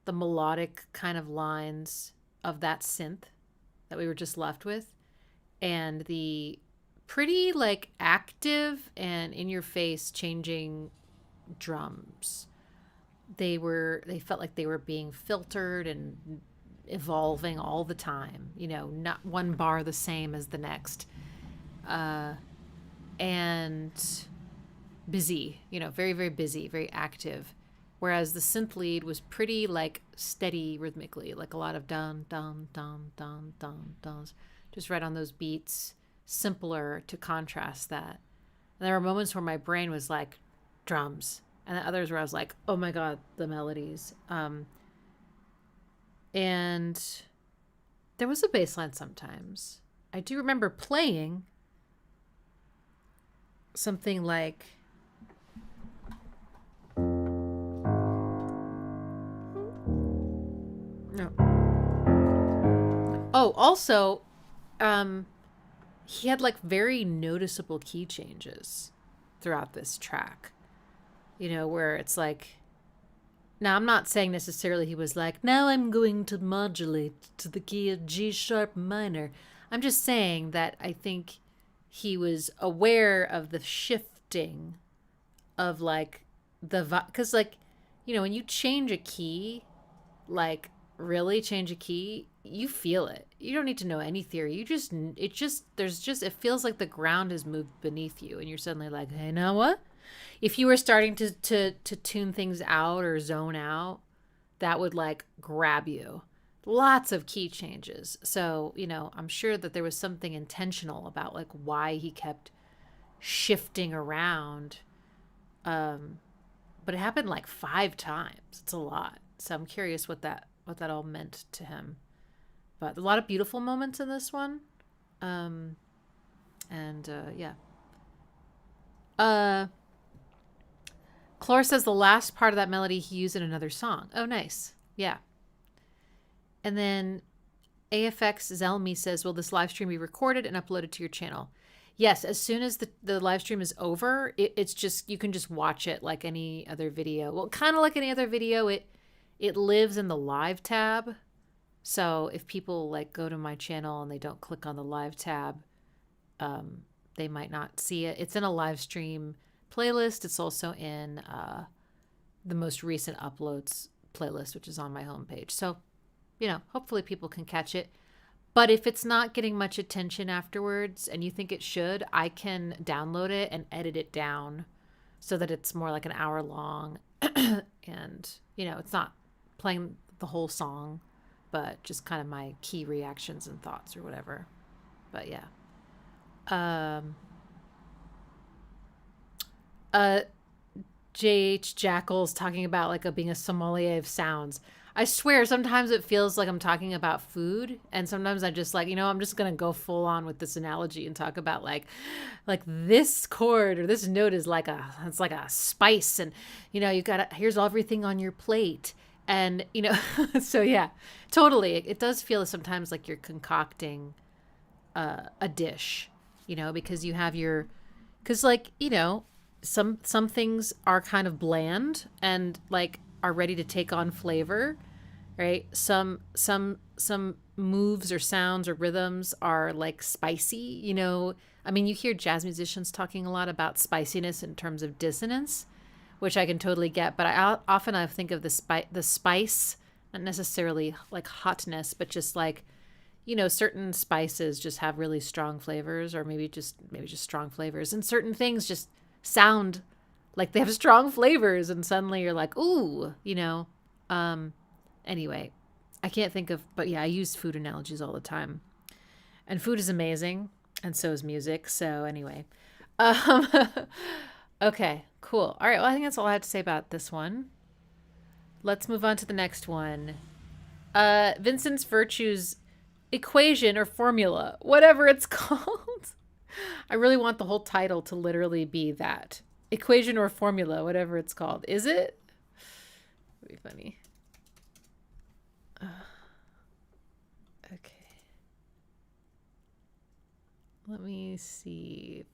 the melodic kind of lines of that synth that we were just left with, and the pretty like active and in your face changing drums. They felt like they were being filtered and evolving all the time, not one bar the same as the next, and busy, very, very busy, very active. Whereas the synth lead was pretty like steady rhythmically, like a lot of dun, dun, dun, dun, dun, duns, just right on those beats, simpler to contrast that. And there were moments where my brain was like, drums, and then others where I was like, oh my God, the melodies. And there was a bass line sometimes. I do remember playing something like, no. Oh, also, he had like very noticeable key changes throughout this track, where it's like, now I'm not saying necessarily he was like, now I'm going to modulate to the key of G sharp minor. I'm just saying that I think he was aware of the shifting of like because like, when you change a key, like really change a key, you feel it. You don't need to know any theory. It feels like the ground has moved beneath you and you're suddenly like, hey, now what? If you were starting to tune things out or zone out, that would like grab you. Lots of key changes. So, I'm sure that there was something intentional about like why he kept shifting around. But it happened like 5 times. It's a lot. So I'm curious what that all meant to him. But a lot of beautiful moments in this one. Yeah. Clore says the last part of that melody he used in another song. Oh, nice. Yeah. And then AFX Zelmi says, will this live stream be recorded and uploaded to your channel? Yes, as soon as the live stream is over, it's just, you can just watch it like any other video. Well, kind of like any other video, it lives in the live tab. So if people like go to my channel and they don't click on the live tab, they might not see it. It's in a live stream playlist. It's also in the most recent uploads playlist, which is on my homepage. So, hopefully people can catch it. But if it's not getting much attention afterwards and you think it should, I can download it and edit it down so that it's more like an hour long. And, it's not playing the whole song, but just kind of my key reactions and thoughts or whatever. But yeah. JH Jackal's talking about like being a sommelier of sounds. I swear sometimes it feels like I'm talking about food, and sometimes I just like, I'm just gonna go full on with this analogy and talk about like this chord or this note is like it's like a spice, and here's everything on your plate, and so yeah, totally, it does feel sometimes like you're concocting a dish, because you have some things are kind of bland and like are ready to take on flavor, right? Some moves or sounds or rhythms are like spicy, I mean, you hear jazz musicians talking a lot about spiciness in terms of dissonance, which I can totally get, but I think of the spice, not necessarily like hotness, but just like, certain spices just have really strong flavors, or maybe just strong flavors, and certain things just sound like they have strong flavors, and suddenly you're like, ooh, anyway, I can't think of, but yeah, I use food analogies all the time, and food is amazing, and so is music. So anyway, okay, cool. All right. Well, I think that's all I have to say about this one. Let's move on to the next one. Vincent's Virtues equation or formula, whatever it's called. I really want the whole title to literally be that. Equation or formula, whatever it's called. Is it? That'd be funny. Okay. Let me see.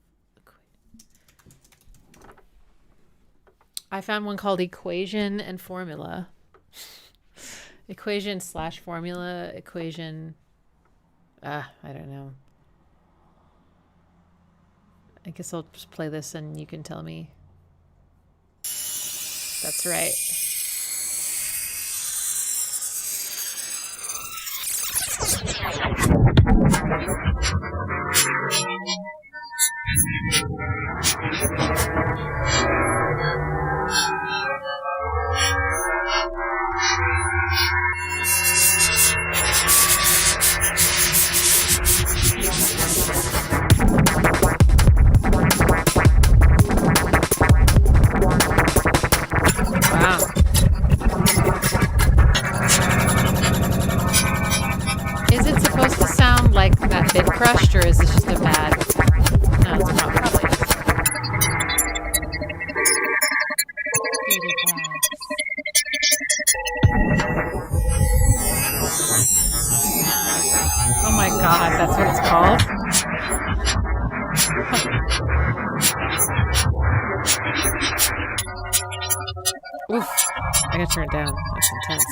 I found one called Equation and Formula. Equation / formula. Equation. I don't know. I guess I'll just play this and you can tell me. That's right. Wow. Is it supposed to sound like that bit crushed, or is this just a bad? No, it's probably just. Oh my god, that's what it's called? Oof, I gotta turn it down. That's intense.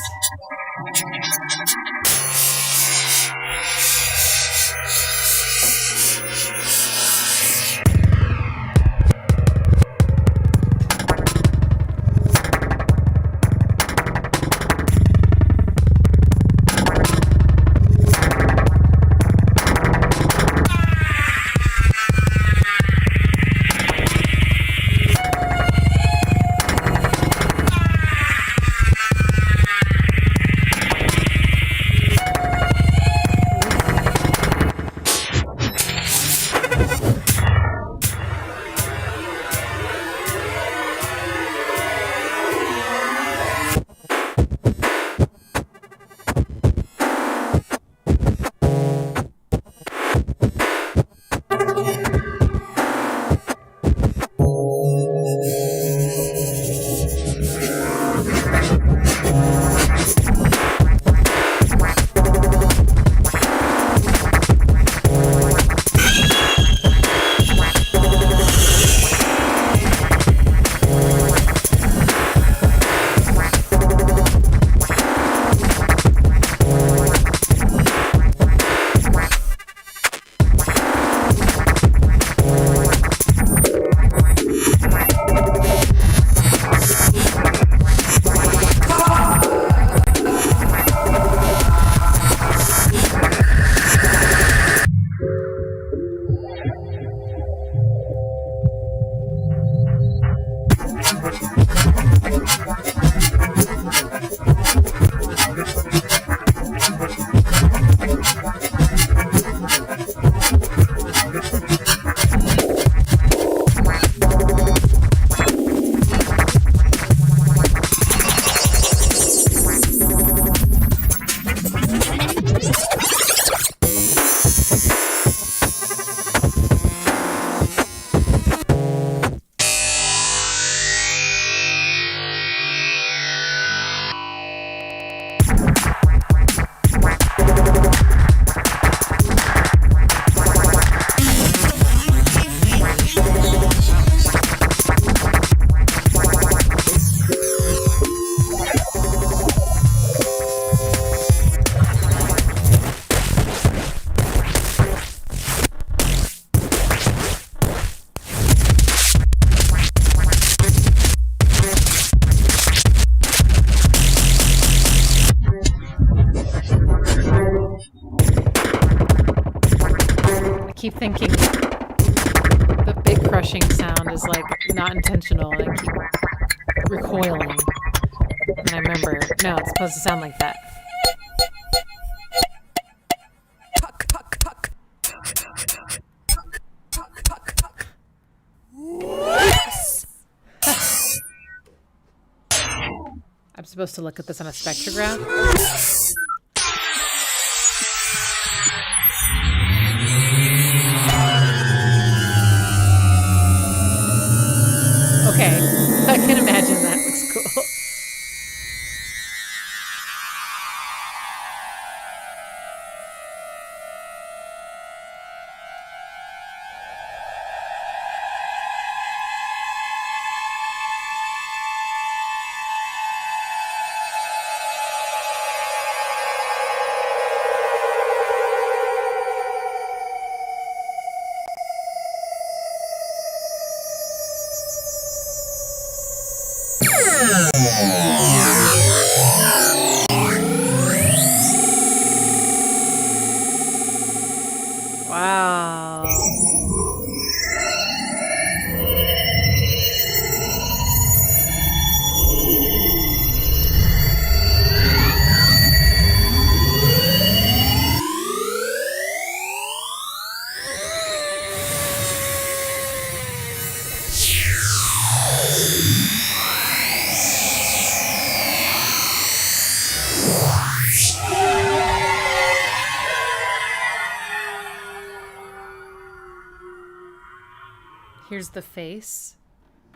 keep thinking the big crushing sound is like not intentional, and I keep recoiling. And I remember, no, it's supposed to sound like that. I'm supposed to look at this on a spectrograph. Wow. Here's the face.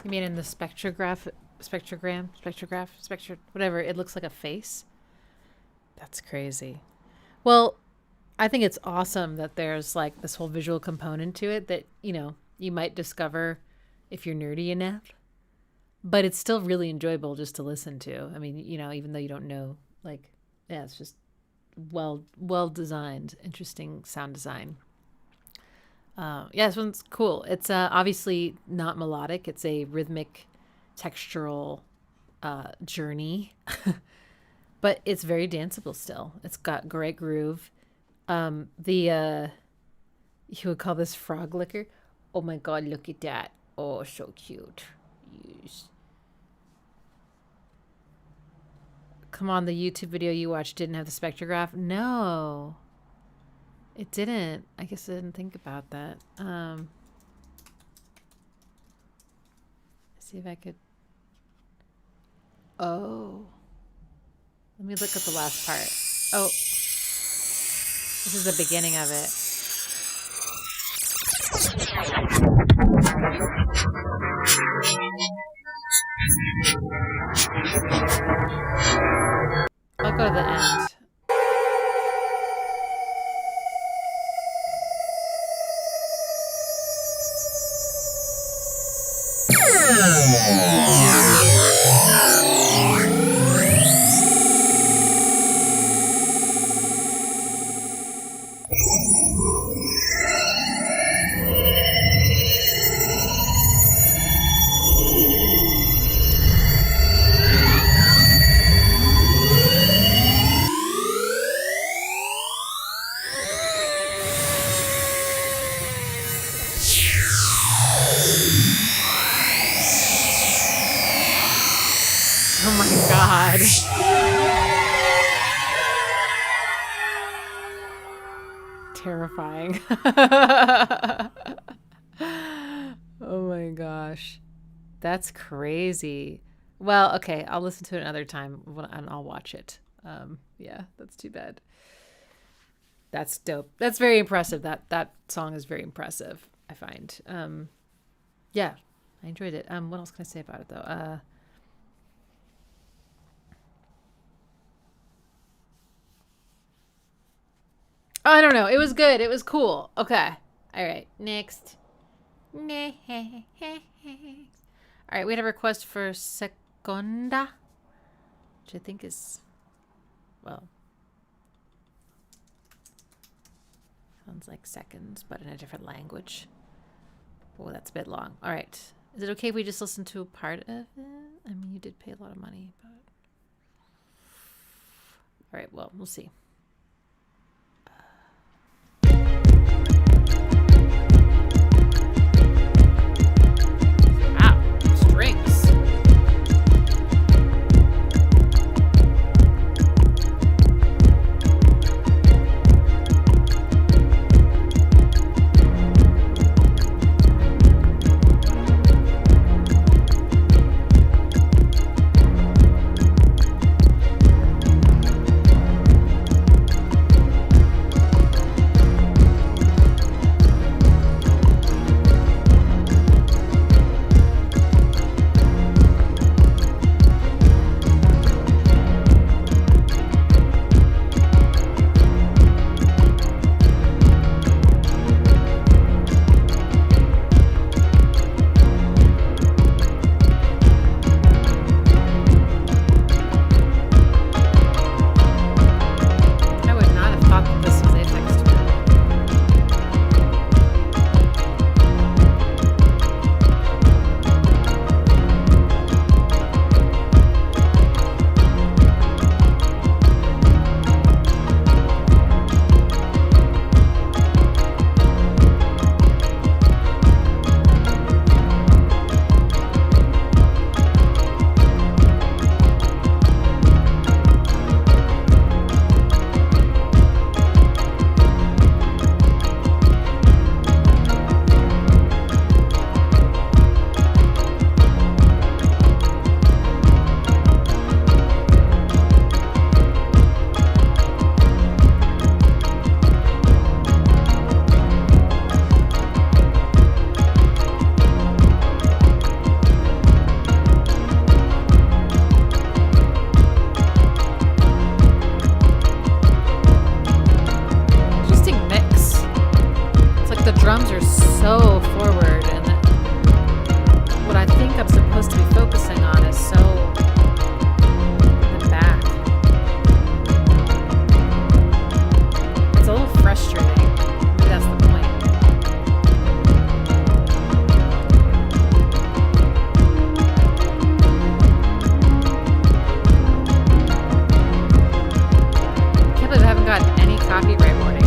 You mean in the spectrograph, whatever, it looks like a face? That's crazy. Well, I think it's awesome that there's like this whole visual component to it that, you know, you might discover if you're nerdy enough. But it's still really enjoyable just to listen to. I mean, you know, even though you don't know, like, yeah, it's just well designed, interesting sound design. Yeah, this one's cool. It's obviously not melodic. It's a rhythmic, textural journey, but it's very danceable still. It's got great groove. You would call this frog licker. Oh my God, look at that. Oh, so cute. Yes. Come on, the YouTube video you watched didn't have the spectrograph? No. It didn't. I guess I didn't think about that. Let's see if I could. Oh. Let me look at the last part. Oh. This is the beginning of it. I'll go to the end. Oh my God. Terrifying. Oh my gosh. That's crazy. Well, okay, I'll listen to it another time and I'll watch it. Yeah, that's too bad. That's dope. That's very impressive. That song is very impressive, I find. Yeah, I enjoyed it. What else can I say about it though? I don't know. It was good. It was cool. Okay. All right. Next. All right. We had a request for Sekonda, which I think is, well, sounds like seconds, but in a different language. Oh, that's a bit long. All right. Is it okay if we just listen to a part of it? I mean, you did pay a lot of money, but. All right. Well, we'll see. Strings. drums are so forward, and what I think I'm supposed to be focusing on is so in the back. It's a little frustrating. Maybe that's the point. I can't believe I haven't gotten any copyright warnings.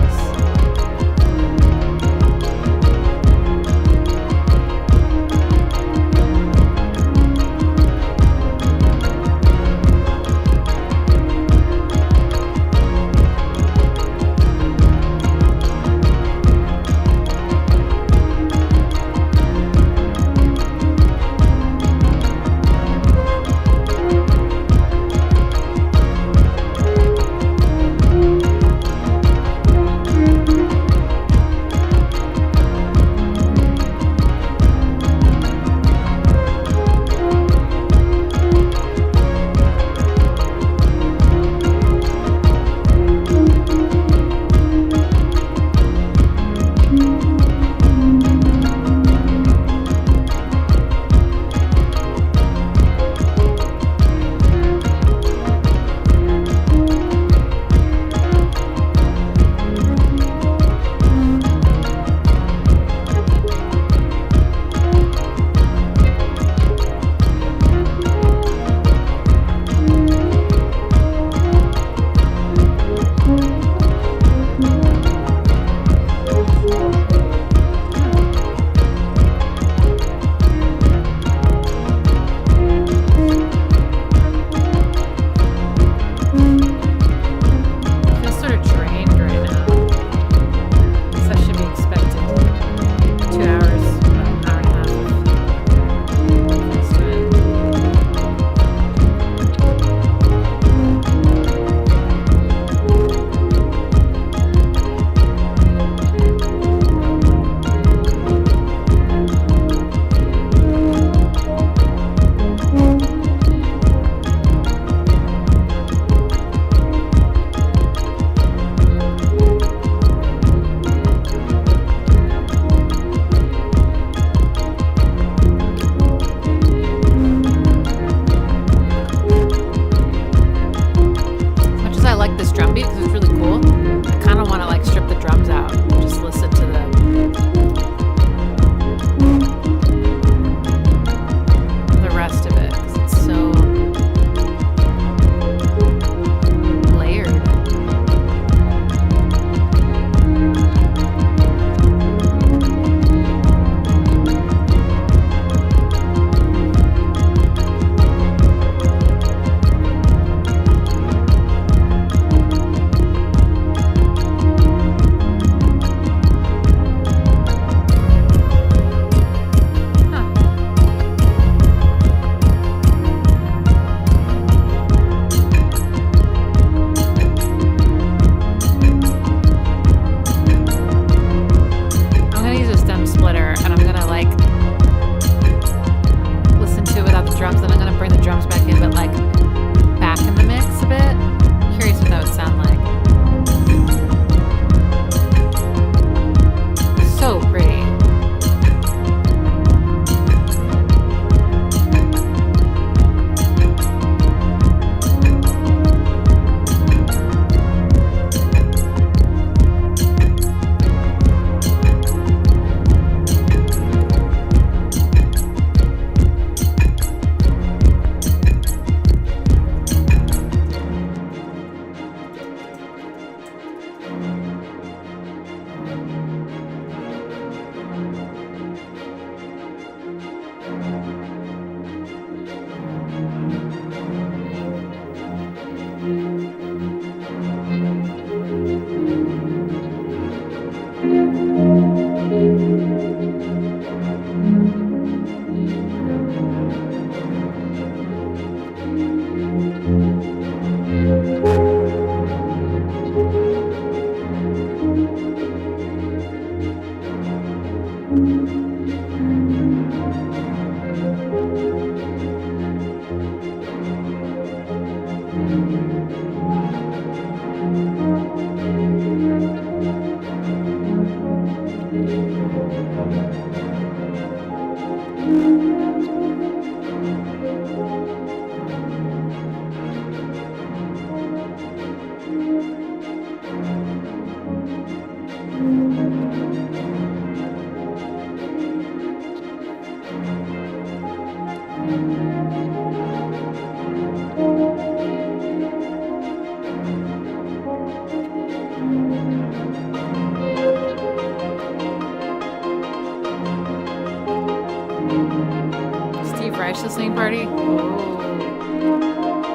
Crash Listening Party? Ooh.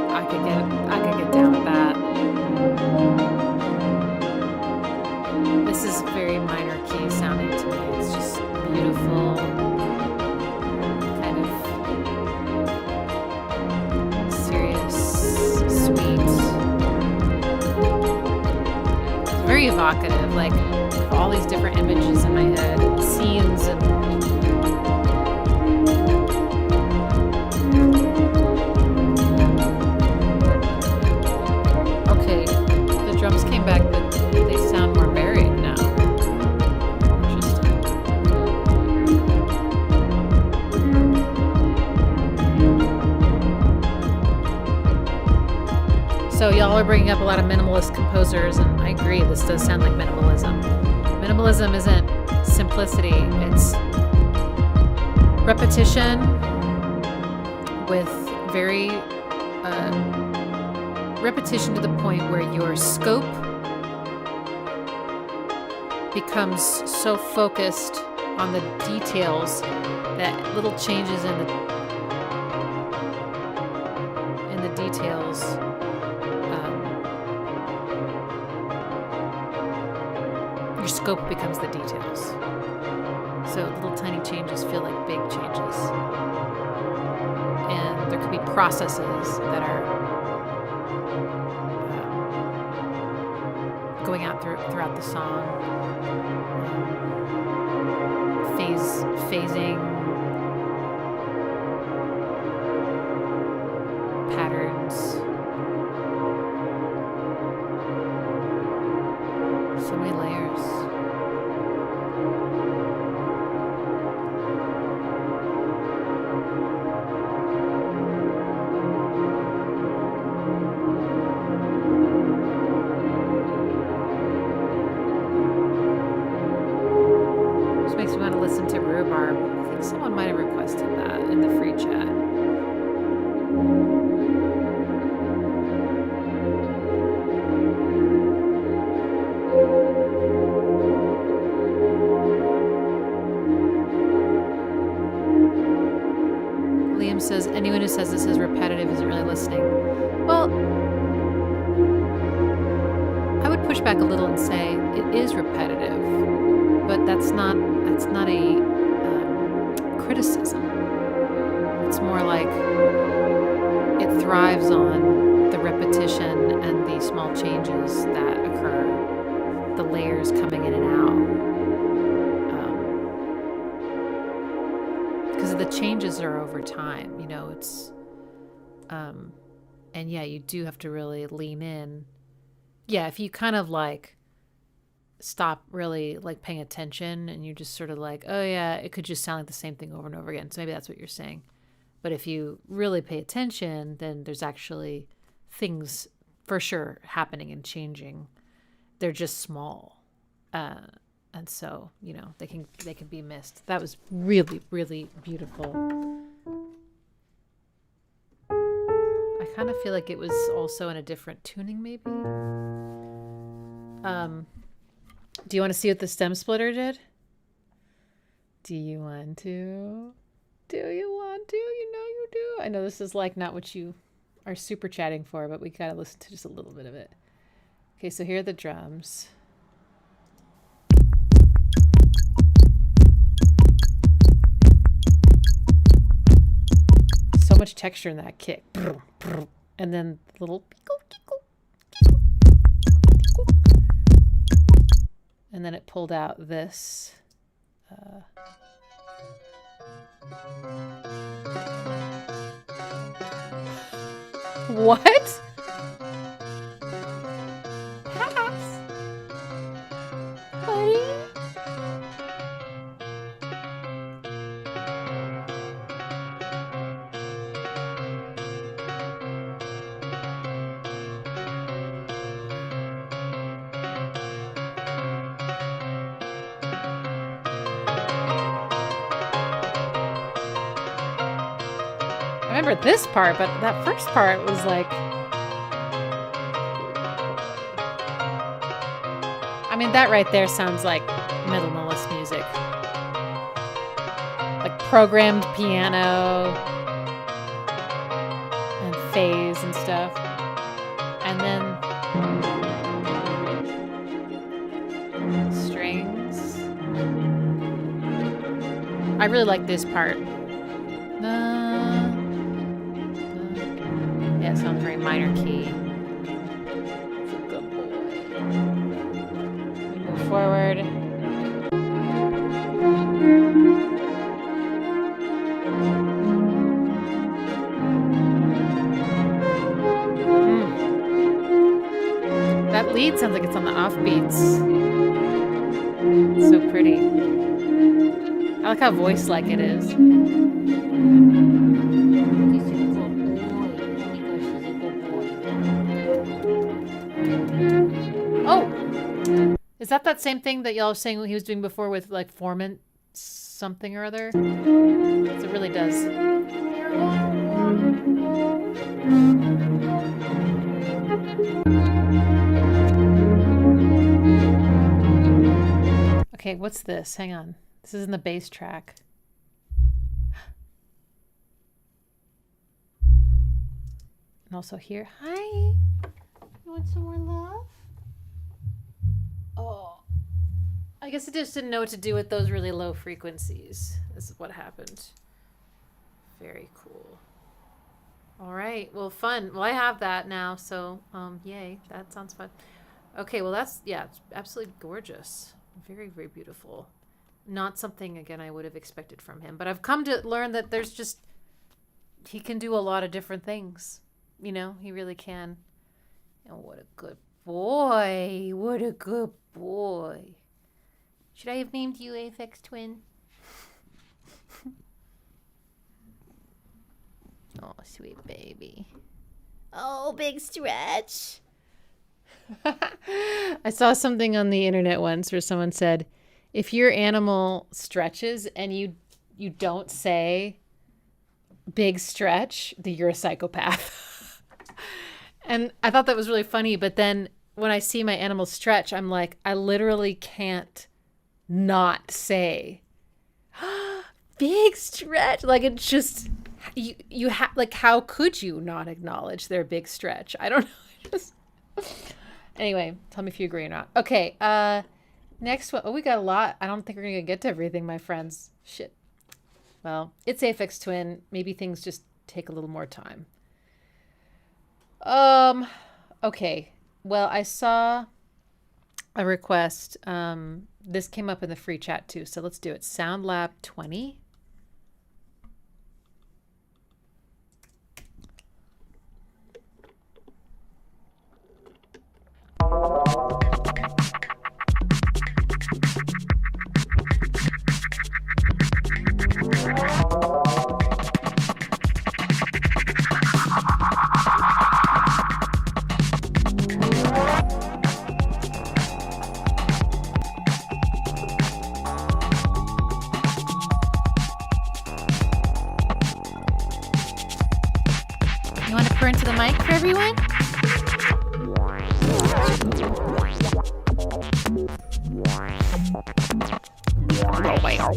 I could get down with that. This is very minor key sounding to me. It's just beautiful, kind of serious, sweet. It's very evocative, like all these different images in my head, scenes and drums came back, but they sound more buried now. Interesting. So y'all are bringing up a lot of minimalist composers, and I agree, this does sound like minimalism. Minimalism isn't simplicity, it's repetition with very repetition to the point where your scope becomes so focused on the details that little changes in the details your scope becomes the details. So little tiny changes feel like big changes. And there could be processes that are going out throughout the song, phasing, patterns, so many layers. Makes me want to listen to Rhubarb. I think someone might have requested that in the free chat. Liam says, anyone who says this is repetitive isn't really listening. Well, I would push back a little and say it is repetitive, but that's not a criticism. It's more like it thrives on the repetition and the small changes that occur, the layers coming in and out. Because the changes are over time, you know, it's, and yeah, you do have to really lean in. Yeah, if you kind of like stop really like paying attention and you just sort of like, oh yeah, it could just sound like the same thing over and over again. So maybe that's what you're saying. But if you really pay attention, then there's actually things for sure happening and changing. They're just small. And so, you know, they can be missed. That was really, really beautiful. I kind of feel like it was also in a different tuning maybe. Do you want to see what the stem splitter did? Do you want to? Do you want to? You know you do. I know this is like not what you are super chatting for, but we gotta listen to just a little bit of it. Okay, so here are the drums. So much texture in that kick. And then little and then it pulled out this what? Pass. Buddy? I remember this part, but that first part was like, I mean, that right there sounds like minimalist music. Like programmed piano, phase and stuff. And then strings. I really like this part. Yeah, it sounds very minor key. Good boy. Move forward. That lead sounds like it's on the offbeats. It's so pretty. I like how voice-like it is. Oh! Is that same thing that y'all were saying he was doing before with like formant something or other? It really does. Okay, what's this? Hang on. This is in the bass track. And also here. Hi. You want some more love? Oh. I guess it just didn't know what to do with those really low frequencies. This is what happened. Very cool. All right. Well, fun. Well, I have that now, so yay. That sounds fun. Okay, well that's, yeah, it's absolutely gorgeous. Very, very beautiful. Not something, again, I would have expected from him. But I've come to learn that there's just, he can do a lot of different things. You know, he really can. And what a good boy. What a good boy. Should I have named you Aphex Twin? Oh, sweet baby. Oh, big stretch. I saw something on the internet once where someone said, if your animal stretches and you don't say big stretch, that you're a psychopath. And I thought that was really funny. But then when I see my animal stretch, I'm like, I literally can't not say big stretch. Like, it's just, you have, like, how could you not acknowledge their big stretch? I don't know. Just anyway, tell me if you agree or not. Okay, next one. Oh, we got a lot. I don't think we're gonna get to everything, my friends. Shit. Well, it's Aphex Twin. Maybe things just take a little more time. Okay. Well, I saw a request. This came up in the free chat too, so let's do it. SoundLab 20. You want to purr into the mic for everyone? Oh my god.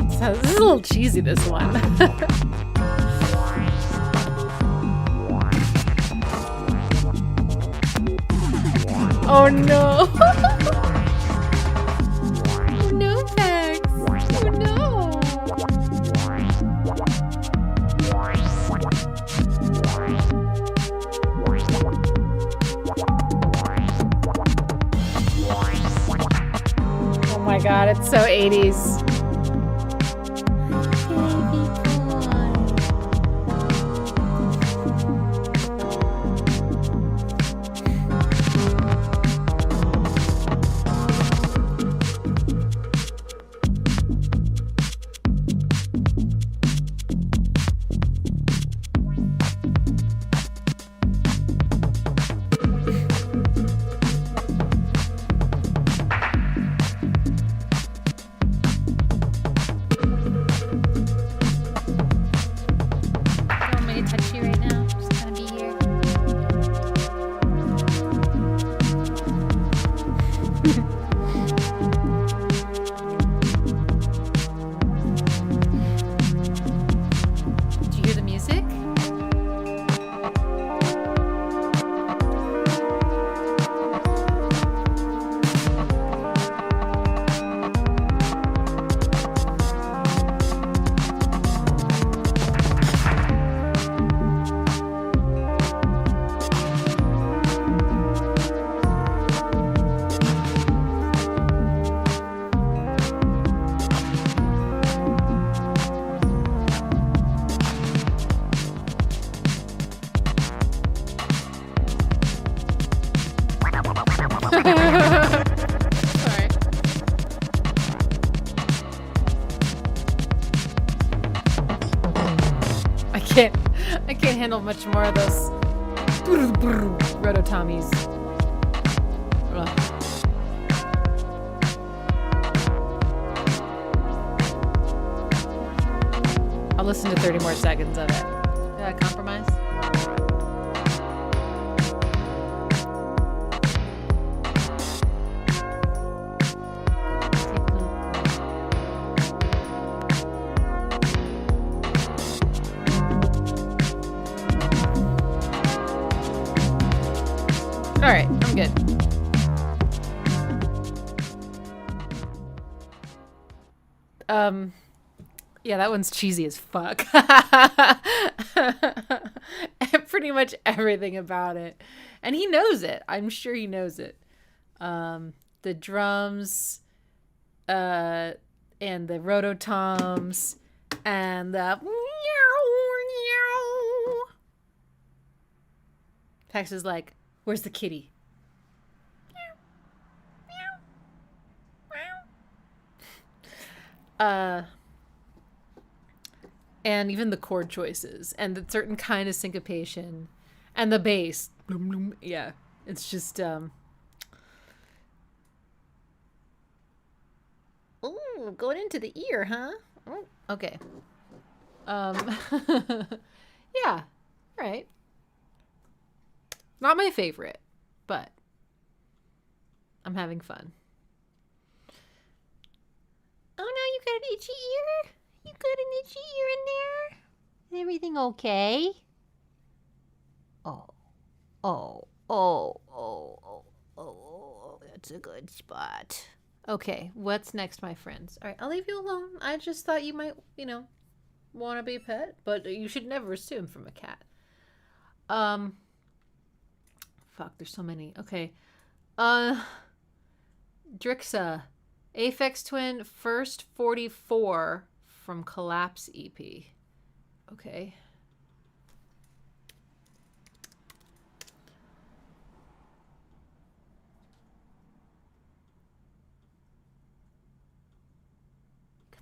This is a little cheesy, this one. Oh no! No, Pex! Oh no! Oh my god, it's so 80s. can't handle much more of those rototomies. Ugh. I'll listen to 30 more seconds of it. Did I compromise? All right, I'm good. Yeah, that one's cheesy as fuck. Pretty much everything about it. And he knows it. I'm sure he knows it. The drums, and the rototoms, and the Tex is like, where's the kitty? And even the chord choices and the certain kind of syncopation and the bass. Yeah, it's just ooh, going into the ear, huh? Oh, okay. Yeah, right. Not my favorite, but I'm having fun. Oh no, you got an itchy ear? You got an itchy ear in there? Is everything okay? Oh, that's a good spot. Okay, what's next, my friends? All right, I'll leave you alone. I just thought you might, want to be a pet, but you should never assume from a cat. Fuck, there's so many. Okay. Drixa. Aphex Twin, first 44 from Collapse EP. Okay.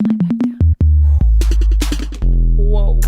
Lie back down. Whoa.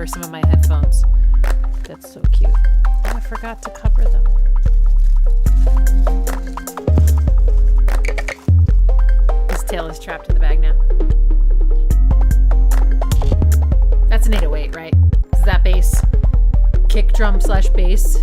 Some of my headphones. That's so cute. Oh, I forgot to cover them. His tail is trapped in the bag now. That's an 808, right? Is that bass? Kick drum / bass?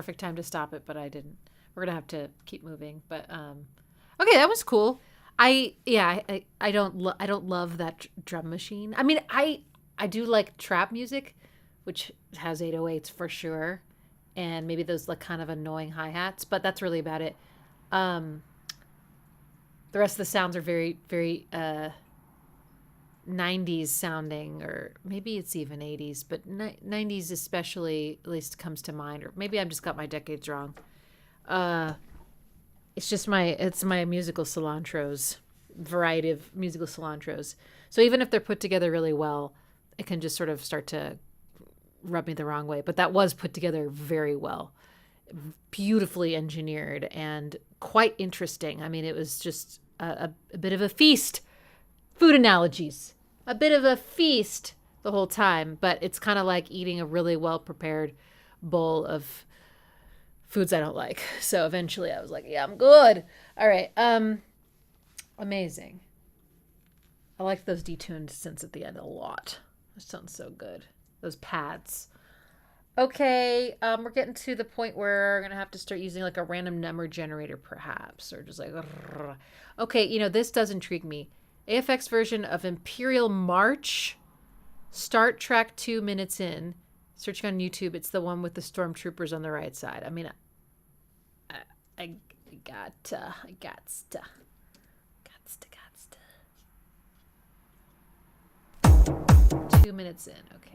perfect time to stop it, but I didn't. We're gonna have to keep moving. But okay, that was cool. I don't love that drum machine. I mean, I do like trap music, which has 808s for sure, and maybe those like kind of annoying hi-hats, but that's really about it. The rest of the sounds are very, very 90s sounding, or maybe it's even 80s, but 90s especially at least comes to mind, or maybe I've just got my decades wrong. It's my musical cilantros, variety of musical cilantros. So even if they're put together really well, it can just sort of start to rub me the wrong way. But that was put together very well, beautifully engineered, and quite interesting. I mean, it was just a bit of a feast. Food analogies. A bit of a feast the whole time, but it's kind of like eating a really well-prepared bowl of foods I don't like. So eventually I was like, yeah, I'm good. All right. Amazing. I like those detuned synths at the end a lot. That sounds so good. Those pads. Okay, we're getting to the point where we're going to have to start using like a random number generator perhaps, or just like, okay, this does intrigue me. Aphex version of Imperial March. Start track 2 minutes in. Searching on YouTube, it's the one with the stormtroopers on the right side. I mean, I got 2 minutes in. Okay.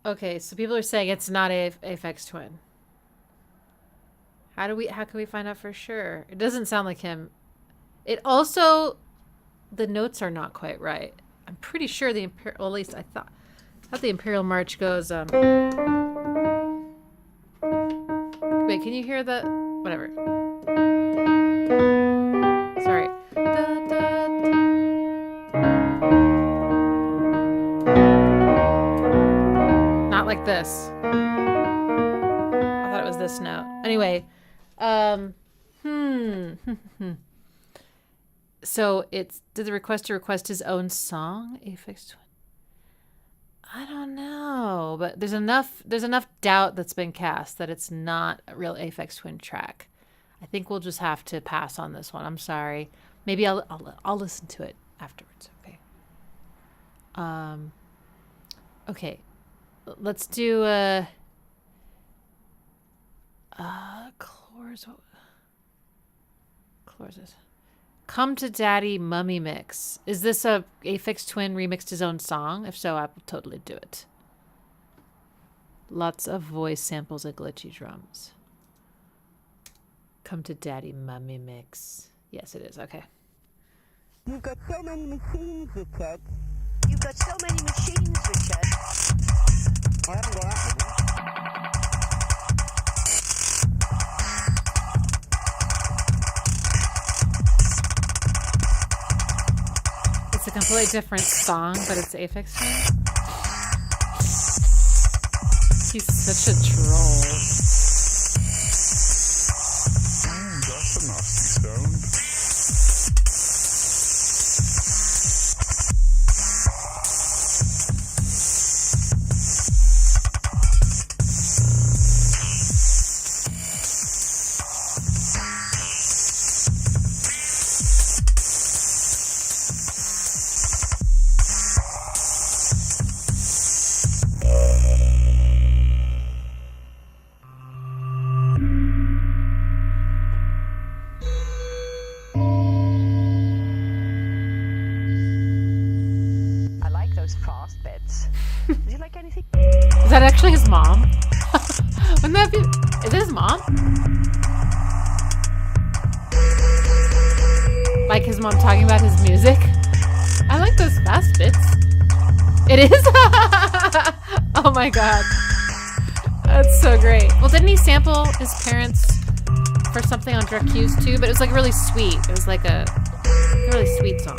Okay, so people are saying it's not Aphex Twin. How can we find out for sure? It doesn't sound like him. It also, the notes are not quite right. I'm pretty sure the Imperial, well, at least I thought the Imperial March goes, wait, can you hear the, whatever. Sorry. Da, da, da. Not like this. I thought it was this note. Anyway, so it's, did the requester request his own song? Aphex Twin. I don't know, but there's enough doubt that's been cast that it's not a real Aphex Twin track. I think we'll just have to pass on this one. I'm sorry. Maybe I'll listen to it afterwards. Okay. Okay. Let's do Chlor's Come to Daddy Mummy Mix. Is this a Aphex Twin remixed his own song? If so, I will totally do it. Lots of voice samples and glitchy drums. Come to Daddy Mummy Mix. Yes, it is. Okay. You've got so many machines, Richard. You've got so many machines, Richard. I haven't got that one. It's a completely different song, but it's Aphex Twin. He's such a troll. That's a nasty sound. Is that actually his mom? Wouldn't that be? Is it his mom? Like his mom talking about his music? I like those fast bits. It is? Oh my god. That's so great. Well, didn't he sample his parents for something on Direct Q's too? But it was like really sweet. It was like a really sweet song.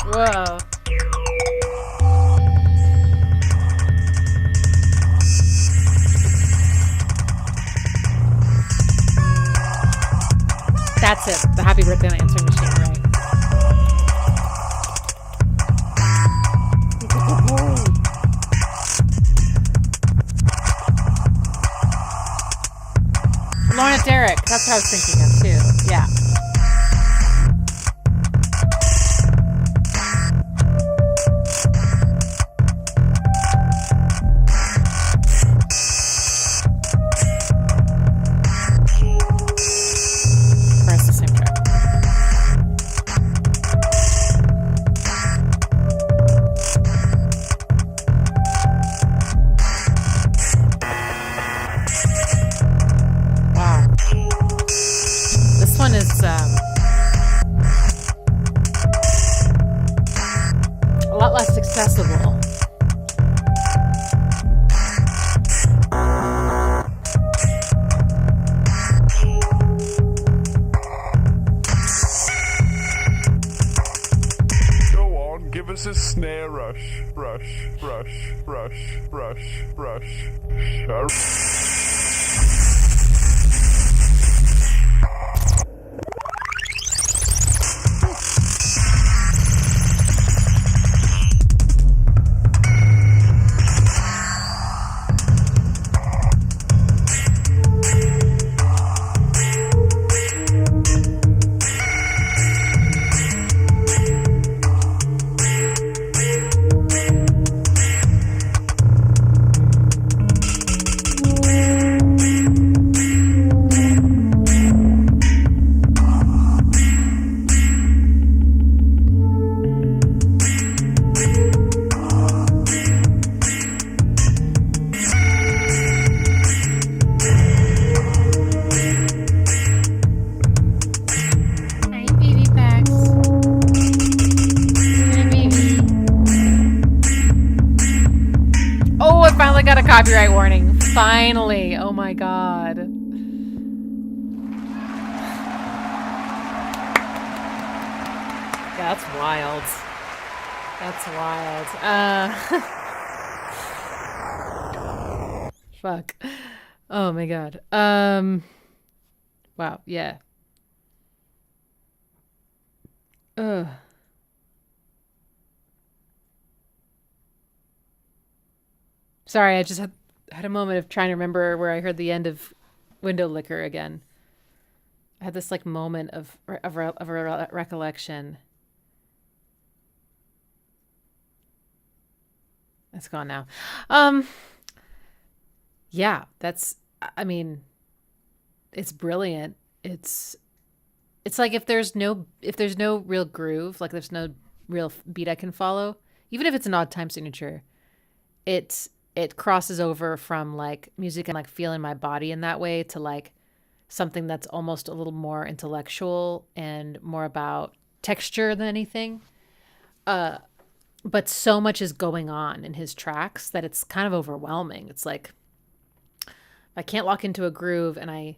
Whoa. That's it. The happy birthday answering machine, right? Lorna Derrick. That's what I was thinking of too. Yeah. Copyright warning. Finally. Oh my god. That's wild. That's wild. Fuck. Oh my god. Wow, yeah. Ugh. Sorry, I just had a moment of trying to remember where I heard the end of Windowlicker again. I had this like moment of a recollection. It's gone now. Yeah, that's, I mean, it's brilliant. It's like if there's no real groove, like there's no real beat I can follow, even if it's an odd time signature, it crosses over from like music and like feeling my body in that way to like something that's almost a little more intellectual and more about texture than anything. But so much is going on in his tracks that it's kind of overwhelming. It's like I can't lock into a groove and I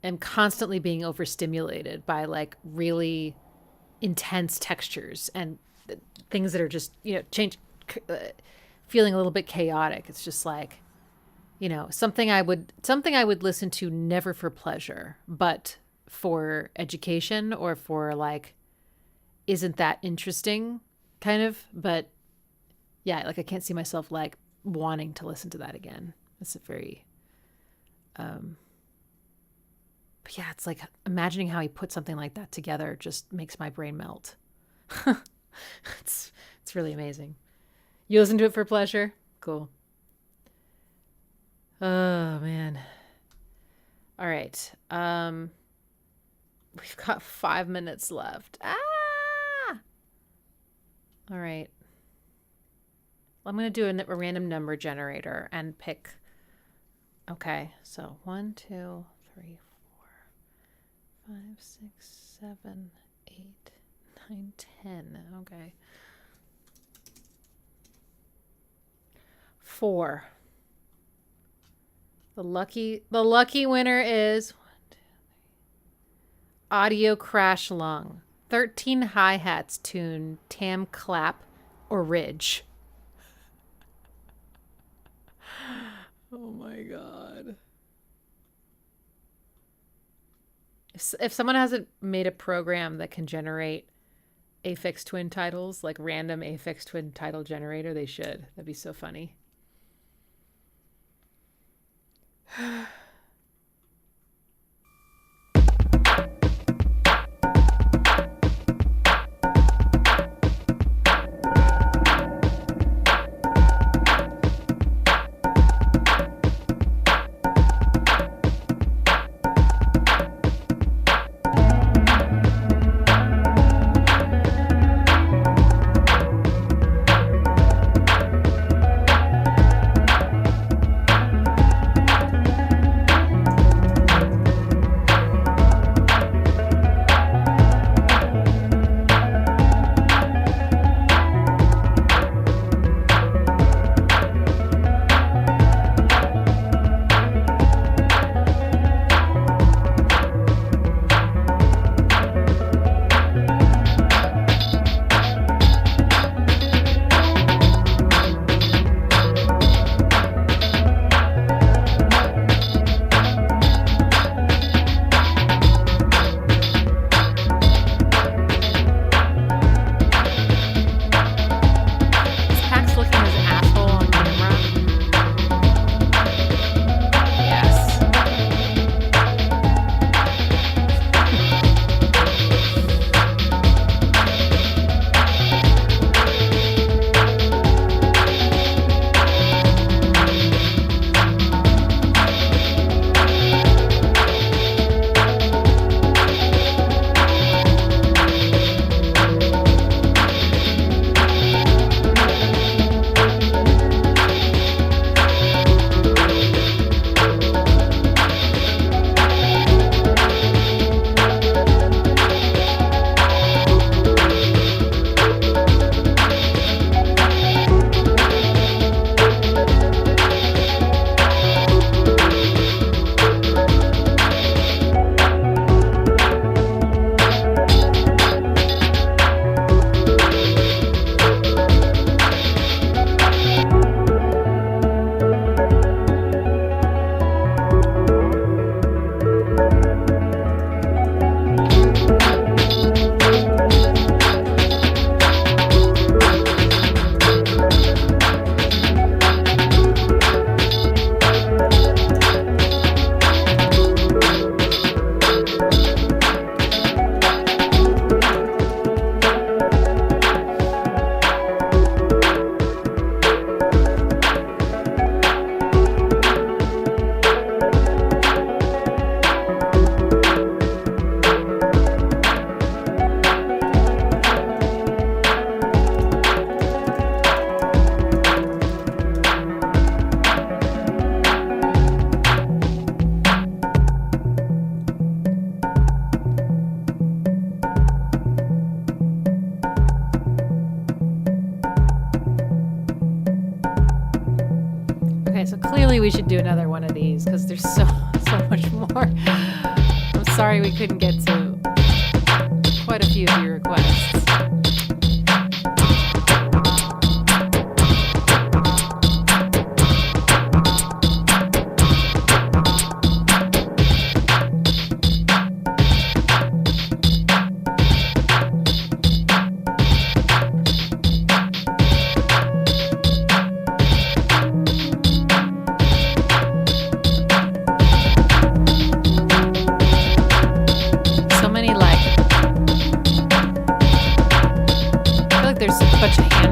am constantly being overstimulated by like really intense textures and things that are just, feeling a little bit chaotic. It's just like, something I would listen to never for pleasure, but for education or for like, isn't that interesting kind of, but yeah, like I can't see myself like wanting to listen to that again. It's a very, but yeah, it's like imagining how he put something like that together just makes my brain melt. It's really amazing. You listen to it for pleasure? Cool. Oh man. All right. We've got 5 minutes left. Ah! All right. I'm going to do a random number generator and pick. Okay. So 1, 2, 3, 4, 5, 6, 7, 8, 9, 10. Okay. 4. The lucky winner is Audio Crash Lung. 13 hi-hats tune Tamclap Orig. Oh my god. If someone hasn't made a program that can generate Aphex Twin titles, like random Aphex Twin title generator, they should. That'd be so funny. Clearly we should do another one of these because there's so much more. I'm sorry we couldn't get to quite a few of your requests.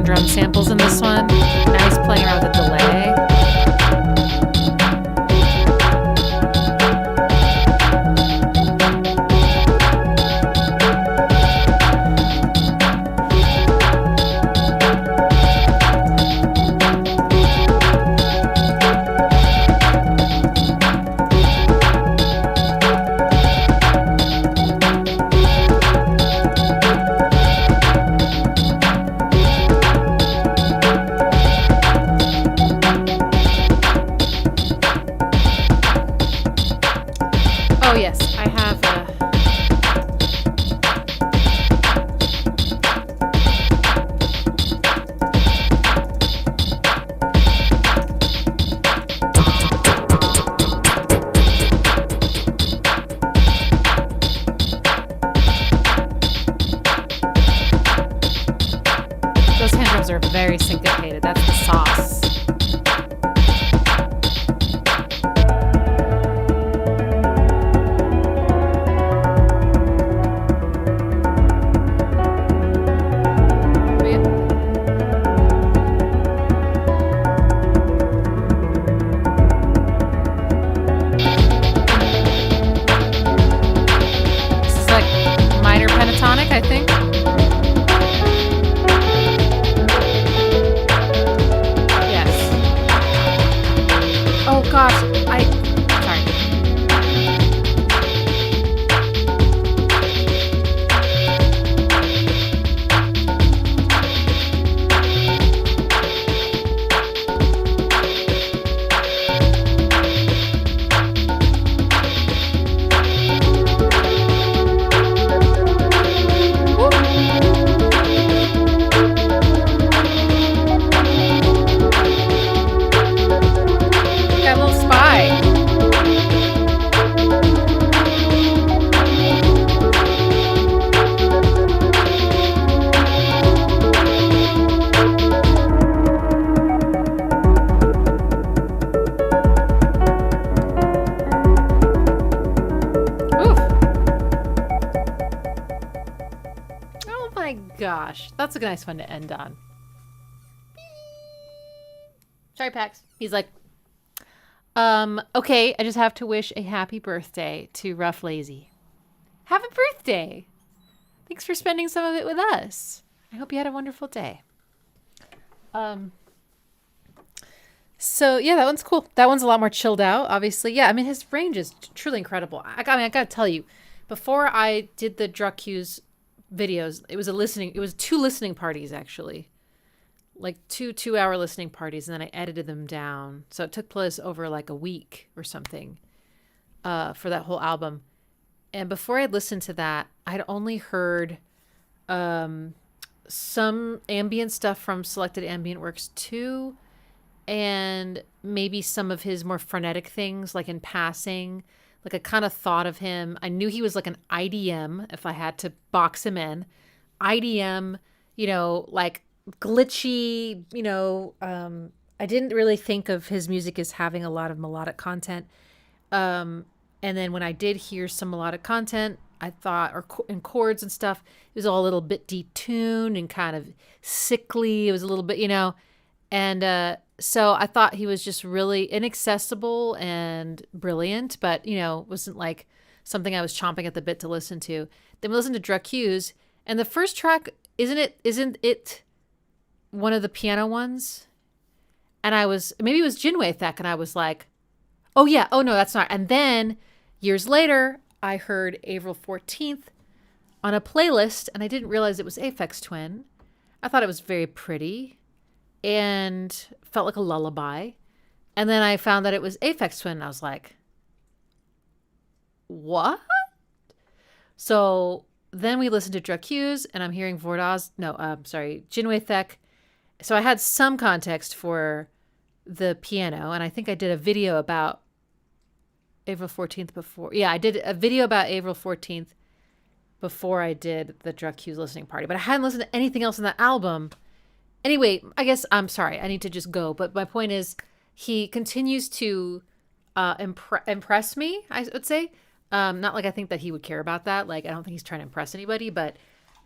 Drum samples in this one. Nice playing around with the delay. pianos are very syncopated. That's the sauce. This is like minor pentatonic, I think. Oh gosh, sorry. Got a little spy. Oof. Oh my gosh. That's a nice one to end on. Sorry, Pax. He's like, okay, I just have to wish a happy birthday to Rough Lazy. Happy birthday! Thanks for spending some of it with us. I hope you had a wonderful day. So yeah, that one's cool. That one's a lot more chilled out, obviously. Yeah, I mean, his range is truly incredible. I gotta tell you, before I did the Drug Q's videos, it was 2 listening parties, actually. Like 2-hour listening parties, and then I edited them down. So it took place over like a week or something for that whole album. And before I listened to that, I'd only heard some ambient stuff from Selected Ambient Works 2, and maybe some of his more frenetic things, like in passing. Like I kind of thought of him. I knew he was like an IDM, if I had to box him in. IDM, like glitchy, I didn't really think of his music as having a lot of melodic content. And then when I did hear some melodic content, I thought, in chords and stuff, it was all a little bit detuned and kind of sickly. It was a little bit, and so I thought he was just really inaccessible and brilliant, but, wasn't like something I was chomping at the bit to listen to. Then we listened to Drug Q's, and the first track, isn't it one of the piano ones? And maybe it was Jynweythek, and I was like, oh yeah, oh no, that's not. And then years later, I heard April 14th on a playlist, and I didn't realize it was Aphex Twin. I thought it was very pretty and felt like a lullaby. And then I found that it was Aphex Twin, and I was like, what? So then we listened to Drug Q's, and I'm hearing Jynweythek. So I had some context for the piano, and I think I did a video about April 14th before. Yeah, I did a video about April 14th before I did the Drug Q's listening party, but I hadn't listened to anything else in that album. Anyway, I guess I'm sorry. I need to just go. But my point is, he continues to impress me, I would say. Not like I think that he would care about that. Like, I don't think he's trying to impress anybody, but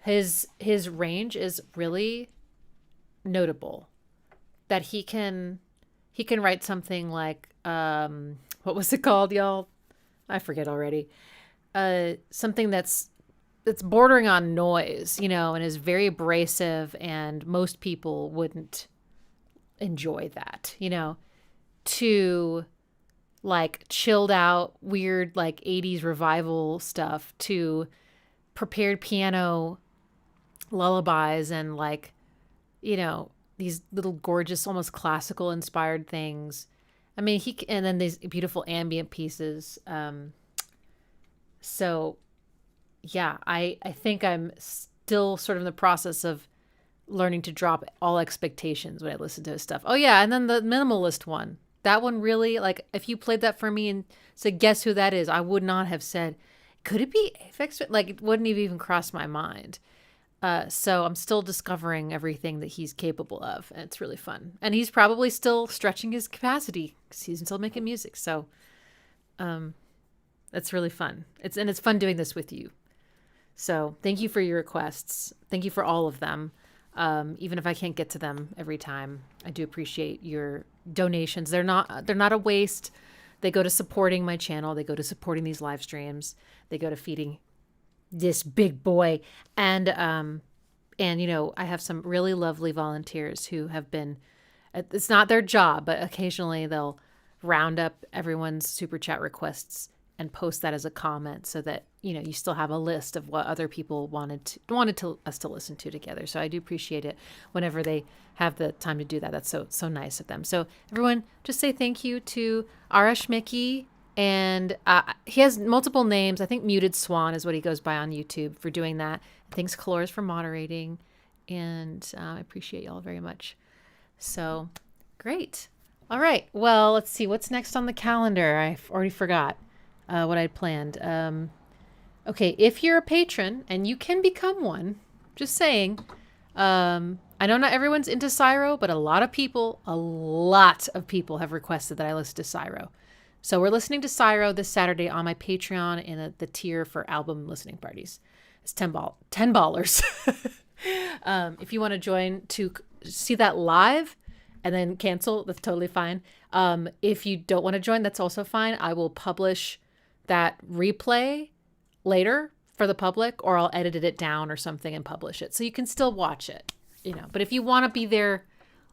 his range is really notable. That he can write something like, what was it called, y'all? I forget already. Something that's bordering on noise, and is very abrasive, and most people wouldn't enjoy that, to like chilled out, weird, like 80s revival stuff, to prepared piano lullabies, and like, these little gorgeous, almost classical inspired things. I mean, and then these beautiful ambient pieces. So yeah, I think I'm still sort of in the process of learning to drop all expectations when I listen to his stuff. Oh yeah, and then the minimalist one. That one really, like, if you played that for me and said, guess who that is, I would not have said, could it be Aphex Twin? Like, it wouldn't have even crossed my mind. So I'm still discovering everything that he's capable of, and it's really fun. And he's probably still stretching his capacity because he's still making music. So that's really fun. It's fun doing this with you. So thank you for your requests. Thank you for all of them. Even if I can't get to them every time, I do appreciate your donations. They're not a waste. They go to supporting my channel. They go to supporting these live streams. They go to feeding this big boy. And you know, I have some really lovely volunteers who have been, it's not their job, but occasionally they'll round up everyone's super chat requests and post that as a comment so that, you know, you still have a list of what other people wanted us to listen to together. So I do appreciate it whenever they have the time to do that. That's so nice of them. So everyone, just say thank you to Arash Mickey. And he has multiple names. I think Muted Swan is what he goes by on YouTube for doing that. Thanks, Colores, for moderating. And I appreciate y'all very much. So, great. All right. Well, let's see. What's next on the calendar? I already forgot what I'd planned. Okay, if you're a patron, and you can become one, just saying. I know not everyone's into Cyro, but a lot of people have requested that I listen to Cyro. So we're listening to Cyro this Saturday on my Patreon in the tier for album listening parties. It's $10. If you want to join to see that live and then cancel, that's totally fine. If you don't want to join, that's also fine. I will publish that replay later for the public, or I'll edit it down or something and publish it. So you can still watch it, you know. But if you want to be there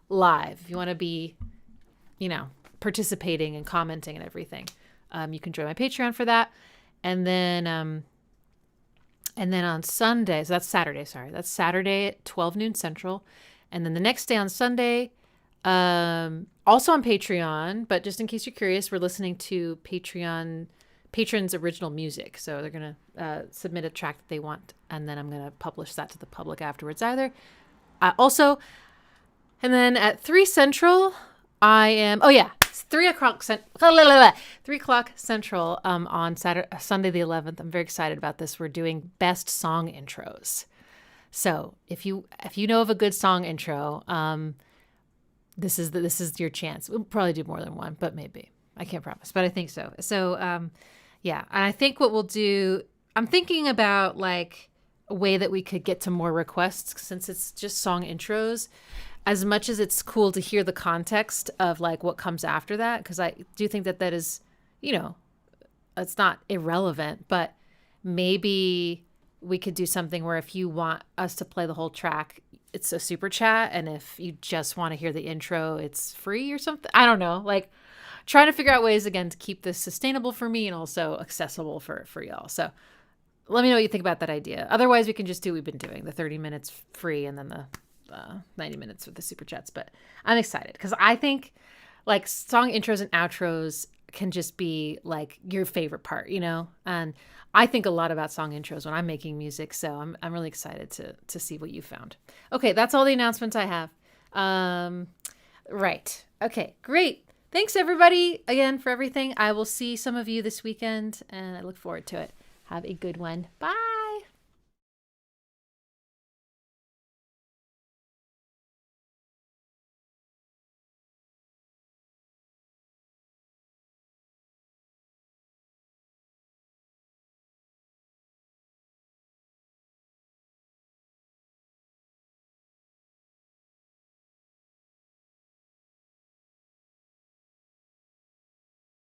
live, if you want to be, you know, participating and commenting and everything, you can join my Patreon for that. And then on Sunday, so that's Saturday at 12 noon Central. And then the next day on Sunday, also on Patreon, but just in case you're curious, we're listening to patrons' original music. So they're going to submit a track that they want, and then I'm going to publish that to the public afterwards either. And then at 3 Central, I am, 3 o'clock Central on Sunday the 11th. I'm very excited about this. We're doing best song intros. So if you know of a good song intro, this is your chance. We'll probably do more than one, but maybe. I can't promise, but I think so. So yeah, and I think what we'll do, I'm thinking about like a way that we could get to more requests since it's just song intros. As much as it's cool to hear the context of like what comes after that, because I do think that is, you know, it's not irrelevant, but maybe we could do something where if you want us to play the whole track, it's a super chat, and if you just want to hear the intro, it's free or something. I don't know, like trying to figure out ways again to keep this sustainable for me and also accessible for y'all. So let me know what you think about that idea. Otherwise, we can just do what we've been doing, the 30 minutes free and then the 90 minutes with the super chats. But I'm excited because I think like song intros and outros can just be like your favorite part, you know? And I think a lot about song intros when I'm making music. So I'm really excited to see what you found. Okay, that's all the announcements I have. Right. Okay, great. Thanks everybody again for everything. I will see some of you this weekend and I look forward to it. Have a good one. Bye.